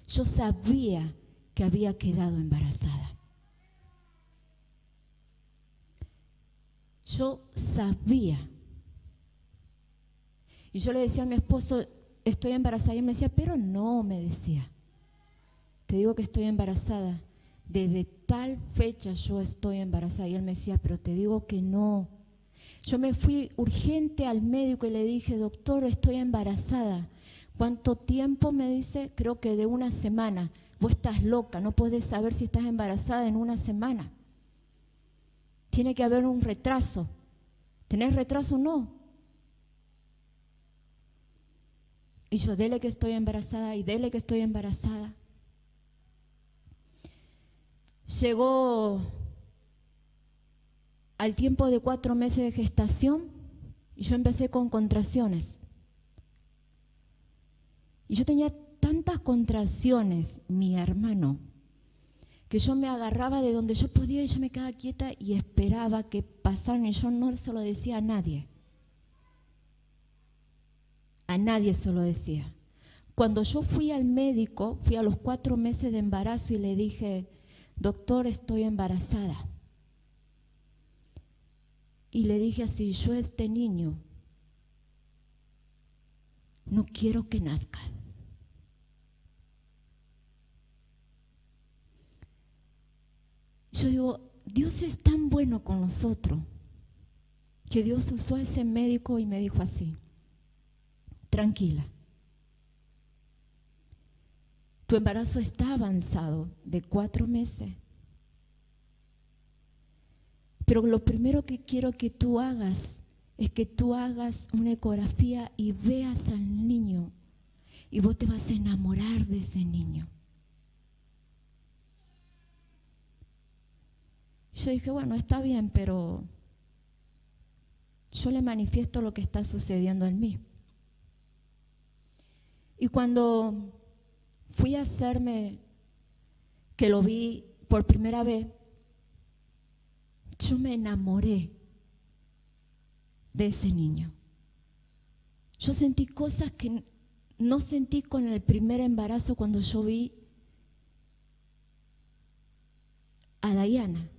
Yo sabía que había quedado embarazada. Yo sabía. Y yo le decía a mi esposo, estoy embarazada. Y él me decía, pero no, me decía. Te digo que estoy embarazada. Desde tal fecha yo estoy embarazada. Y él me decía, pero te digo que no. Yo me fui urgente al médico y le dije, doctor, estoy embarazada. ¿Cuánto tiempo? Me dice, creo que de una semana. Vos estás loca, no podés saber si estás embarazada en una semana. Tiene que haber un retraso. ¿Tenés retraso? No. Y yo, dele que estoy embarazada y dele que estoy embarazada. Llegó al tiempo de 4 meses de gestación y yo empecé con contracciones. Y yo tenía tantas contracciones, mi hermano, que yo me agarraba de donde yo podía y yo me quedaba quieta y esperaba que pasaran y yo no se lo decía a nadie. A nadie se lo decía. Cuando yo fui al médico, fui a los 4 meses de embarazo y le dije, doctor, estoy embarazada. Y le dije así, yo este niño no quiero que nazca. Yo digo, Dios es tan bueno con nosotros que Dios usó a ese médico y me dijo así, tranquila, tu embarazo está avanzado de 4 meses, pero lo primero que quiero que tú hagas es que tú hagas una ecografía y veas al niño y vos te vas a enamorar de ese niño. Yo dije, bueno, está bien, pero yo le manifiesto lo que está sucediendo en mí. Y cuando fui a hacerme, que lo vi por primera vez, yo me enamoré de ese niño. Yo sentí cosas que no sentí con el primer embarazo cuando yo vi a Dayana.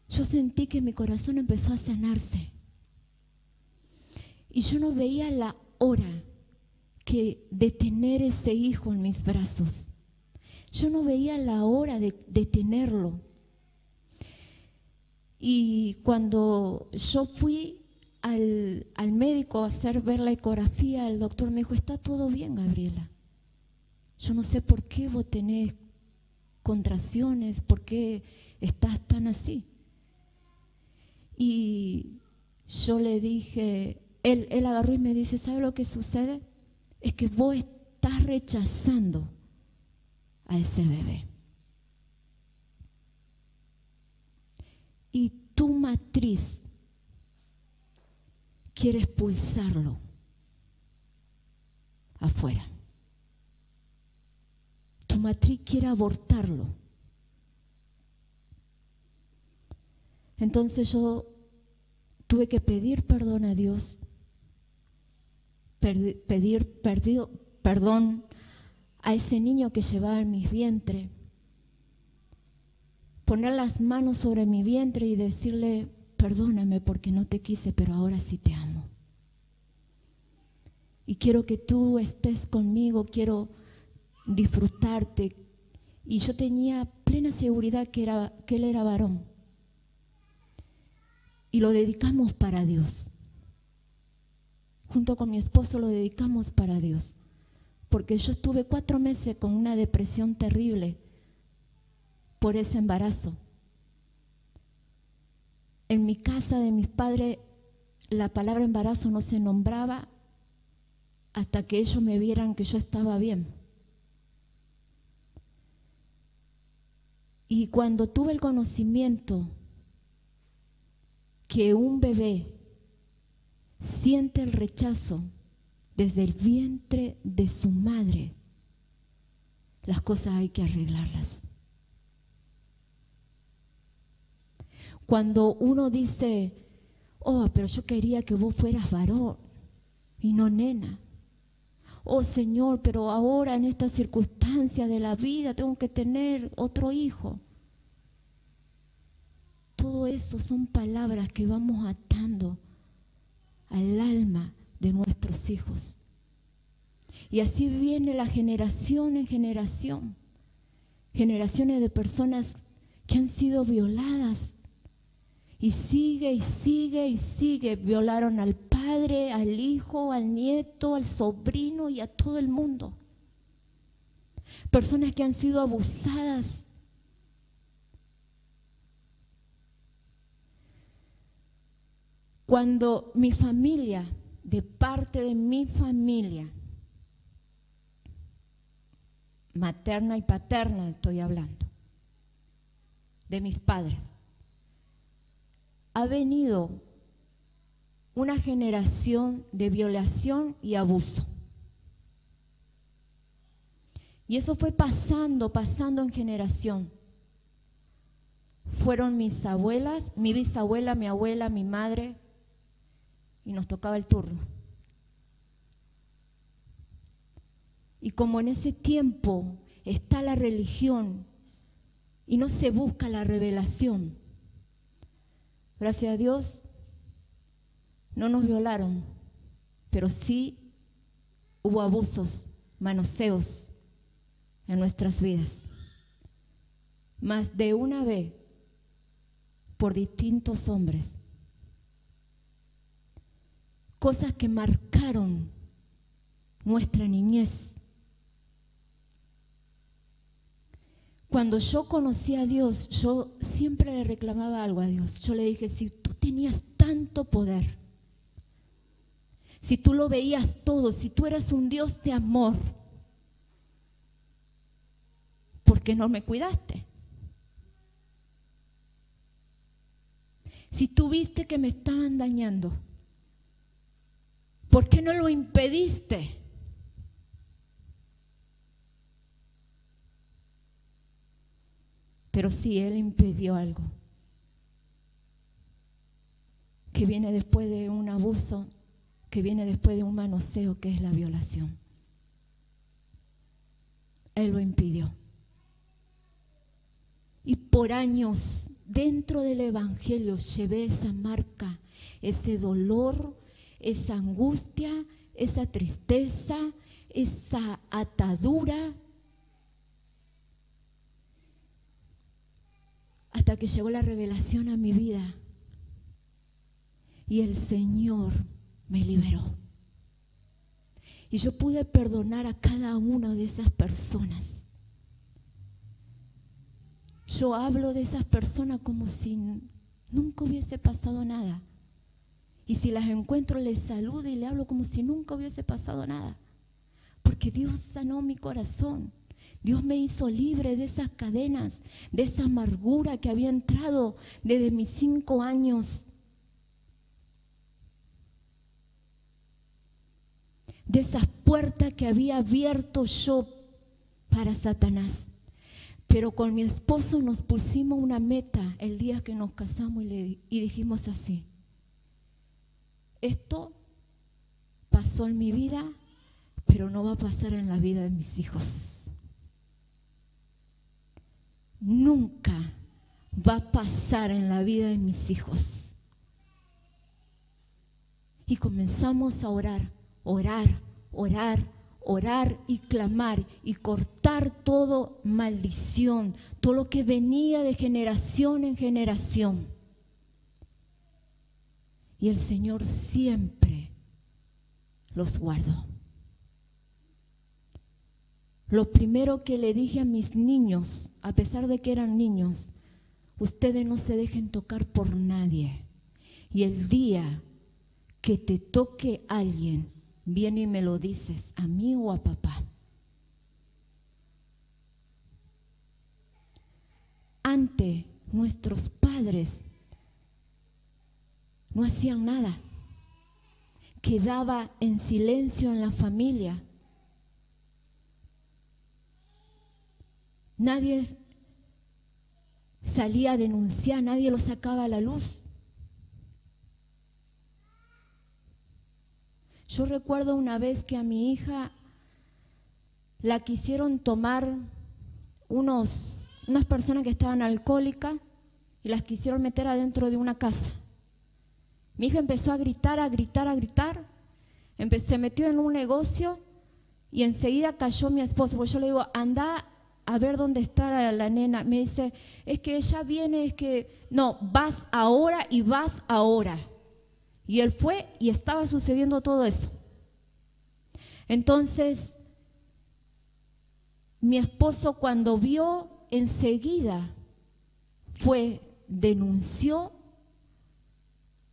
Yo sentí que mi corazón empezó a sanarse. Y yo no veía la hora de tener ese hijo en mis brazos. Yo no veía la hora de tenerlo. Y cuando yo fui al médico a ver la ecografía, el doctor me dijo, está todo bien, Gabriela. Yo no sé por qué vos tenés contracciones, por qué estás tan así. Y yo le dije, él agarró y me dice, ¿sabe lo que sucede? Es que vos estás rechazando a ese bebé. Y tu matriz quiere expulsarlo afuera. Tu matriz quiere abortarlo. Entonces yo tuve que pedir perdón a Dios, pedir perdón a ese niño que llevaba en mi vientre, poner las manos sobre mi vientre y decirle, perdóname porque no te quise, pero ahora sí te amo. Y quiero que tú estés conmigo, quiero disfrutarte. Y yo tenía plena seguridad que él era varón. Y lo dedicamos para Dios. Junto con mi esposo lo dedicamos para Dios. Porque yo estuve 4 meses con una depresión terrible por ese embarazo. En mi casa de mis padres la palabra embarazo no se nombraba hasta que ellos me vieran que yo estaba bien. Y cuando tuve el conocimiento que un bebé siente el rechazo desde el vientre de su madre, las cosas hay que arreglarlas. Cuando uno dice, oh, pero yo quería que vos fueras varón y no nena. Oh, Señor, pero ahora en esta circunstancia de la vida tengo que tener otro hijo. Todo eso son palabras que vamos atando al alma de nuestros hijos. Y así viene la generación en generación. Generaciones de personas que han sido violadas. Y sigue y sigue y sigue. Violaron al padre, al hijo, al nieto, al sobrino y a todo el mundo. Personas que han sido abusadas. Cuando mi familia, de parte de mi familia, materna y paterna estoy hablando, de mis padres, ha venido una generación de violación y abuso. Y eso fue pasando en generación. Fueron mis abuelas, mi bisabuela, mi abuela, mi madre, y nos tocaba el turno. Y como en ese tiempo está la religión y no se busca la revelación, gracias a Dios no nos violaron, pero sí hubo abusos, manoseos en nuestras vidas. Más de una vez por distintos hombres. Cosas que marcaron nuestra niñez. Cuando yo conocí a Dios, yo siempre le reclamaba algo a Dios. Yo le dije, si tú tenías tanto poder, si tú lo veías todo, si tú eras un Dios de amor, ¿por qué no me cuidaste? Si tú viste que me estaban dañando, ¿por qué no lo impediste? Pero sí, Él impidió algo que viene después de un abuso, que viene después de un manoseo, que es la violación. Él lo impidió. Y por años dentro del Evangelio llevé esa marca, ese dolor, esa angustia, esa tristeza, esa atadura, hasta que llegó la revelación a mi vida y el Señor me liberó. Y yo pude perdonar a cada una de esas personas. Yo hablo de esas personas como si nunca hubiese pasado nada. Y si las encuentro, les saludo y le hablo como si nunca hubiese pasado nada. Porque Dios sanó mi corazón. Dios me hizo libre de esas cadenas, de esa amargura que había entrado desde mis 5 años. De esas puertas que había abierto yo para Satanás. Pero con mi esposo nos pusimos una meta el día que nos casamos y dijimos así: esto pasó en mi vida, pero no va a pasar en la vida de mis hijos. Nunca va a pasar en la vida de mis hijos. Y comenzamos a orar, orar, orar, orar y clamar y cortar todo maldición, todo lo que venía de generación en generación. Y el Señor siempre los guardó. Lo primero que le dije a mis niños, a pesar de que eran niños: ustedes no se dejen tocar por nadie. Y el día que te toque alguien, viene y me lo dices, a mí o a papá. Antes, nuestros padres no hacían nada. Quedaba en silencio en la familia. Nadie salía a denunciar, nadie lo sacaba a la luz. Yo recuerdo una vez que a mi hija la quisieron tomar unas personas que estaban alcohólicas y las quisieron meter adentro de una casa. Mi hija empezó a gritar, a gritar, a gritar. Se metió en un negocio y enseguida cayó mi esposo. Porque yo le digo, anda a ver dónde está la nena. Me dice, es que ella viene, es que no, vas ahora y vas ahora. Y él fue y estaba sucediendo todo eso. Entonces, mi esposo cuando vio, enseguida fue, denunció,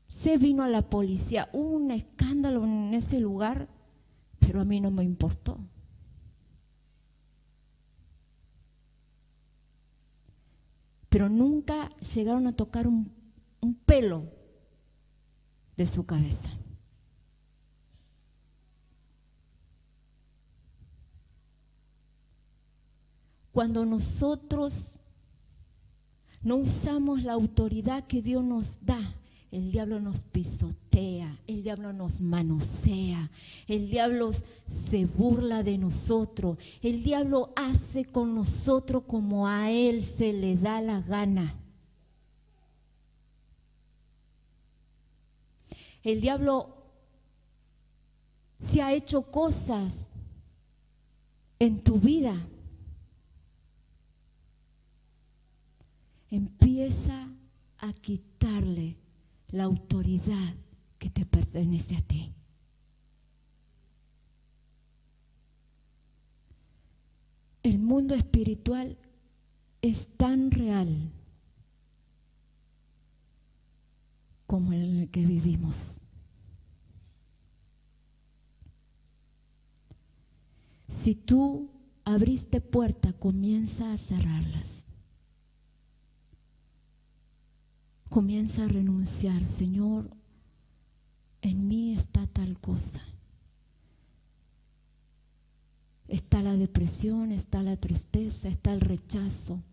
se vino a la policía. Hubo un escándalo en ese lugar, pero a mí no me importó. Pero nunca llegaron a tocar un pelo de su cabeza. Cuando nosotros no usamos la autoridad que Dios nos da, el diablo nos pisotea, el diablo nos manosea, el diablo se burla de nosotros, el diablo hace con nosotros como a él se le da la gana. El diablo se ha hecho cosas en tu vida. Empieza a quitarle la autoridad que te pertenece a ti. El mundo espiritual es tan real como en el que vivimos. Si tú abriste puerta, comienza a cerrarlas. Comienza a renunciar. Señor, en mí está tal cosa. Está la depresión, está la tristeza, está el rechazo,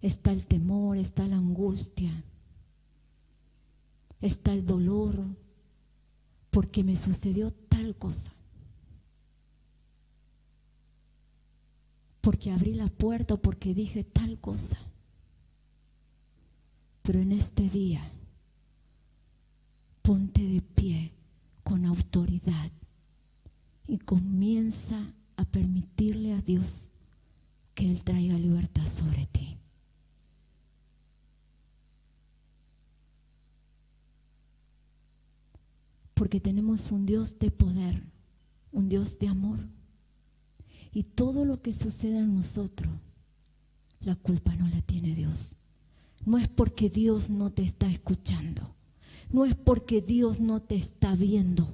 está el temor, está la angustia. está el dolor, porque me sucedió tal cosa, porque abrí la puerta o porque dije tal cosa. Pero en este día, ponte de pie con autoridad y comienza a permitirle a Dios que Él traiga libertad sobre ti. Porque tenemos un Dios de poder, un Dios de amor. Y todo lo que sucede en nosotros, la culpa no la tiene Dios. No es porque Dios no te está escuchando. No es porque Dios no te está viendo.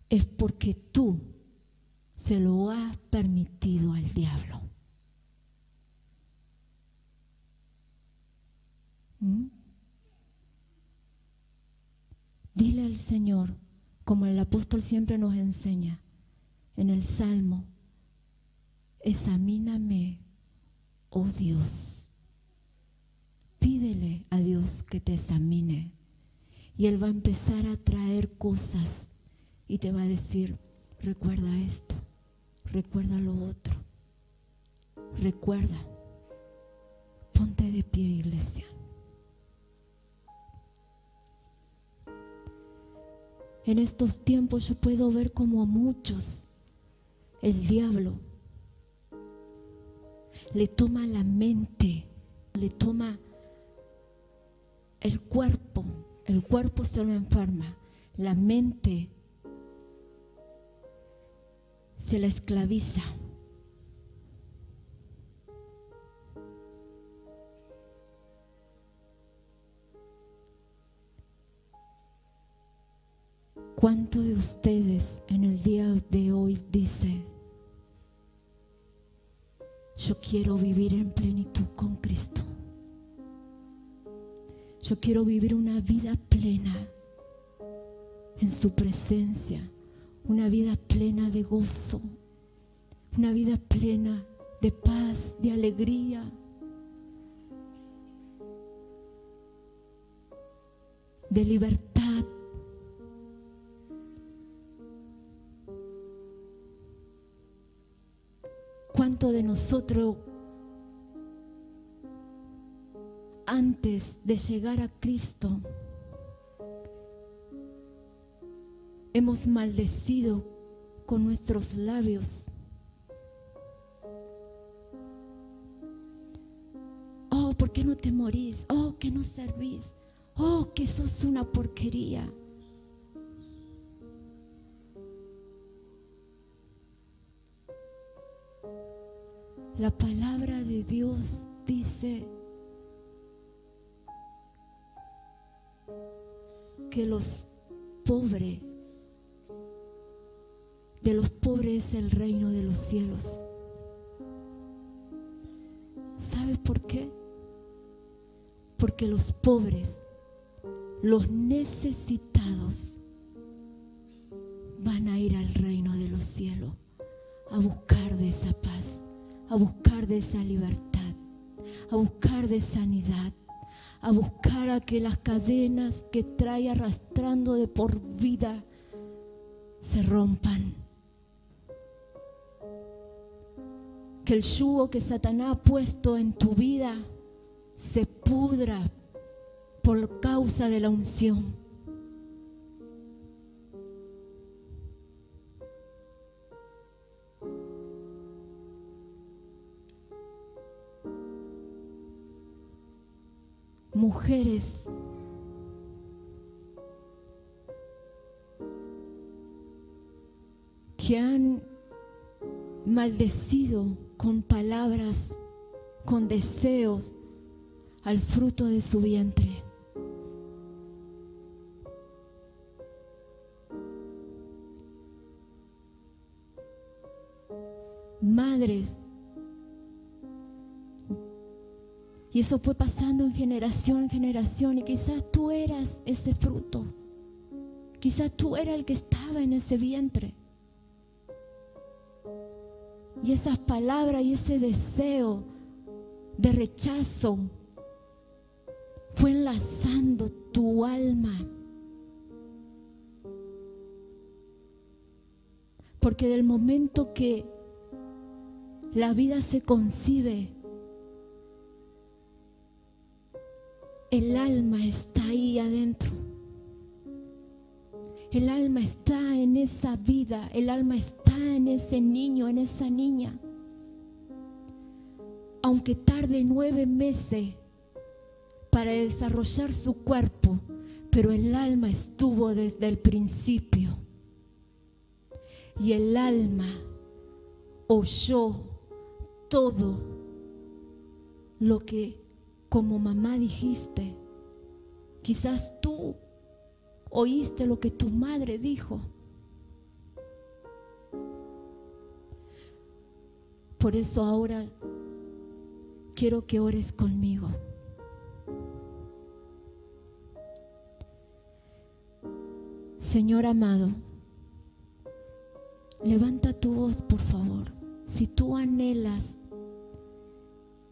Es porque tú se lo has permitido al diablo. Dile al Señor, como el apóstol siempre nos enseña en el Salmo: examíname, oh Dios. Pídele a Dios que te examine y Él va a empezar a traer cosas y te va a decir: recuerda esto, recuerda lo otro, recuerda. Ponte de pie, iglesia. En estos tiempos yo puedo ver como a muchos el diablo le toma la mente, le toma el cuerpo se lo enferma, la mente se la esclaviza. ¿Cuántos de ustedes en el día de hoy dice: yo quiero vivir en plenitud con Cristo? Yo quiero vivir una vida plena en su presencia, una vida plena de gozo, una vida plena de paz, de alegría, de libertad. ¿Cuántos de nosotros antes de llegar a Cristo hemos maldecido con nuestros labios? Oh, ¿por qué no te morís? Oh, que no servís. Oh, que sos una porquería. La palabra de Dios dice que los pobres, de los pobres es el reino de los cielos. ¿Sabe por qué? Porque los pobres, los necesitados, van a ir al reino de los cielos a buscar de esa paz, a buscar de esa libertad, a buscar de sanidad, a buscar a que las cadenas que trae arrastrando de por vida se rompan. Que el yugo que Satanás ha puesto en tu vida se pudra por causa de la unción. Mujeres que han maldecido con palabras, con deseos al fruto de su vientre. Madres, y eso fue pasando en generación, y quizás tú eras ese fruto, quizás tú eras el que estaba en ese vientre. Y esas palabras y ese deseo de rechazo fue enlazando tu alma. Porque del momento que la vida se concibe, el alma está ahí adentro. El alma está en esa vida, el alma está en ese niño, en esa niña. Aunque tarde 9 meses para desarrollar su cuerpo, pero el alma estuvo desde el principio. Y el alma oyó todo lo que como mamá dijiste. Quizás tú oíste lo que tu madre dijo. Por eso ahora quiero que ores conmigo. Señor amado, levanta tu voz, por favor. Si tú anhelas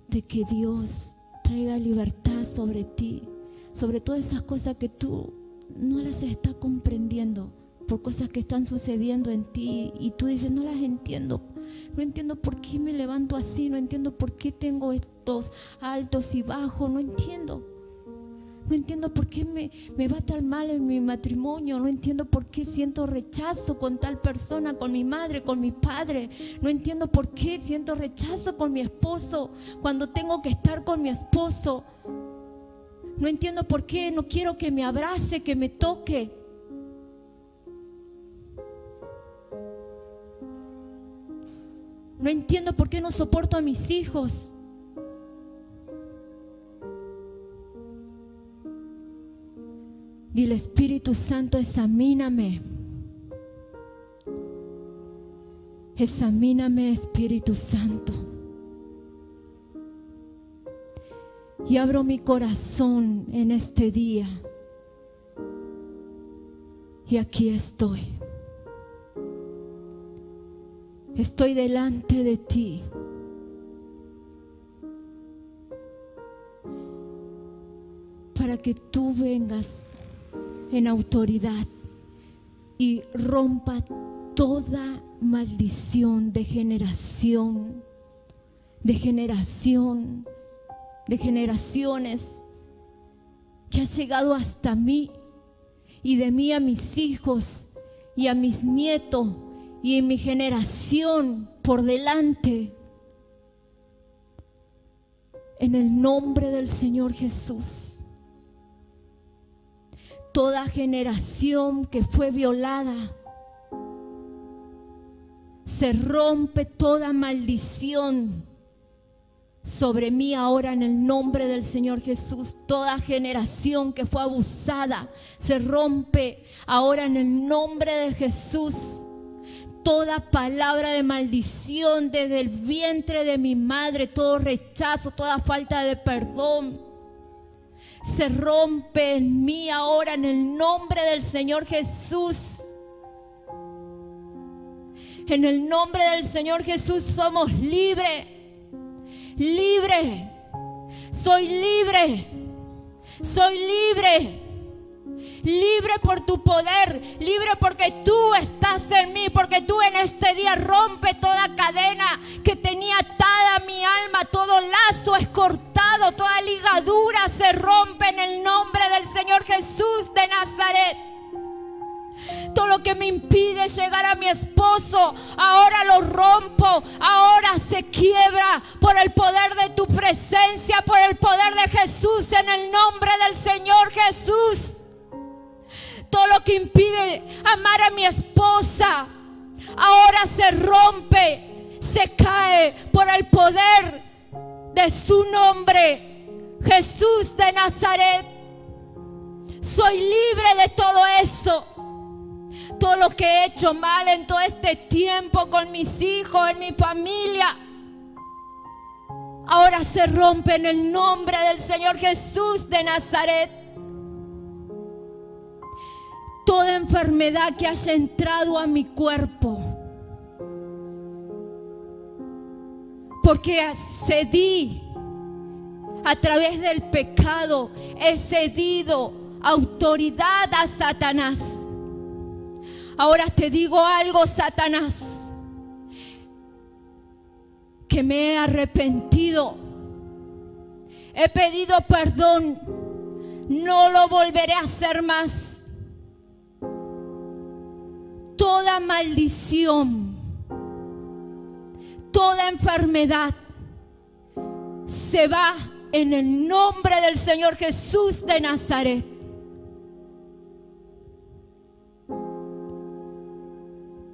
de que Dios traiga libertad sobre ti, sobre todas esas cosas que tú no las estás comprendiendo, por cosas que están sucediendo en ti y tú dices, no las entiendo. No entiendo por qué me levanto así, no entiendo por qué tengo estos altos y bajos, no entiendo. No entiendo por qué me va tan mal en mi matrimonio. No entiendo por qué siento rechazo con tal persona, con mi madre, con mi padre. No entiendo por qué siento rechazo con mi esposo cuando tengo que estar con mi esposo. No entiendo por qué no quiero que me abrace, que me toque. No entiendo por qué no soporto a mis hijos. Dile, Espíritu Santo, examíname. Examíname, Espíritu Santo. Y abro mi corazón en este día. Y aquí estoy. Estoy delante de ti. Para que tú vengas en autoridad y rompa toda maldición de generación, de generaciones que ha llegado hasta mí y de mí a mis hijos y a mis nietos y en mi generación por delante. En el nombre del Señor Jesús. Toda generación que fue violada, se rompe toda maldición sobre mí ahora en el nombre del Señor Jesús. Toda generación que fue abusada, se rompe ahora en el nombre de Jesús. Toda palabra de maldición desde el vientre de mi madre, todo rechazo, toda falta de perdón, se rompe en mí ahora en el nombre del Señor Jesús. En el nombre del Señor Jesús somos libres. Libre. Soy libre. Soy libre. Libre por tu poder, libre porque tú estás en mí, porque tú en este día rompe toda cadena que tenía atada mi alma, todo lazo es cortado, toda ligadura se rompe en el nombre del Señor Jesús de Nazaret. Todo lo que me impide llegar a mi esposo, ahora lo rompo, ahora se quiebra por el poder de tu presencia, por el poder de Jesús, en el nombre del Señor Jesús. Todo lo que impide amar a mi esposa, ahora se rompe, se cae por el poder de su nombre, Jesús de Nazaret. Soy libre de todo eso. Todo lo que he hecho mal en todo este tiempo con mis hijos, en mi familia, ahora se rompe en el nombre del Señor Jesús de Nazaret. Toda enfermedad que haya entrado a mi cuerpo, porque cedí a través del pecado he cedido autoridad a Satanás. Ahora te digo algo, Satanás, que me he arrepentido, he pedido perdón, no lo volveré a hacer más. Toda maldición, toda enfermedad se va en el nombre del Señor Jesús de Nazaret.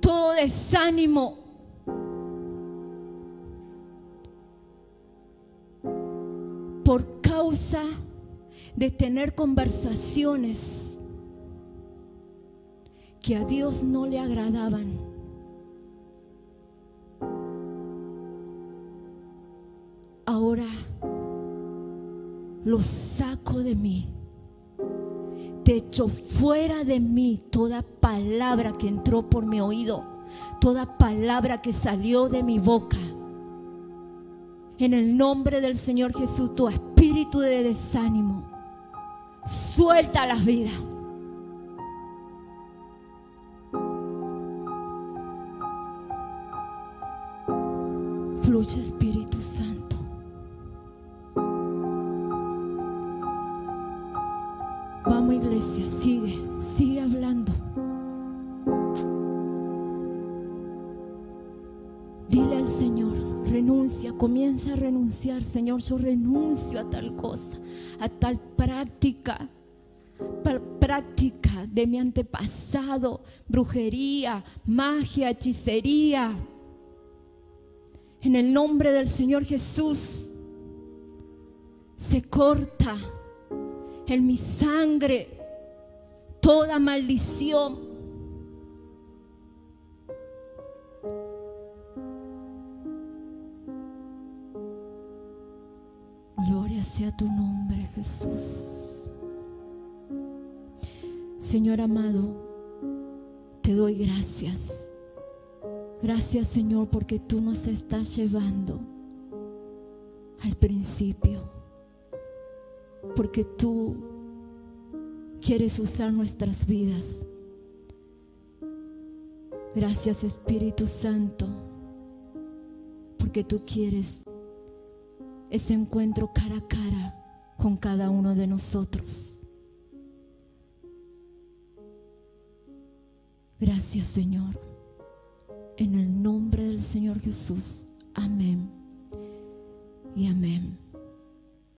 Todo desánimo, por causa de tener conversaciones que a Dios no le agradaban, ahora lo saco de mí. Te echo fuera de mí toda palabra que entró por mi oído, toda palabra que salió de mi boca. En el nombre del Señor Jesús, tu espíritu de desánimo, suelta las vidas. Fluye, Espíritu Santo. Vamos, iglesia, sigue hablando. Dile al Señor, renuncia, comienza a renunciar. Señor, yo renuncio a tal cosa, a tal práctica de mi antepasado, brujería, magia, hechicería. En el nombre del Señor Jesús, se corta en mi sangre toda maldición. Gloria sea tu nombre, Jesús. Señor amado, te doy gracias. Gracias, Señor, porque tú nos estás llevando al principio, porque tú quieres usar nuestras vidas. Gracias, Espíritu Santo, porque tú quieres ese encuentro cara a cara con cada uno de nosotros. Gracias, Señor. En el nombre del Señor Jesús. Amén y amén.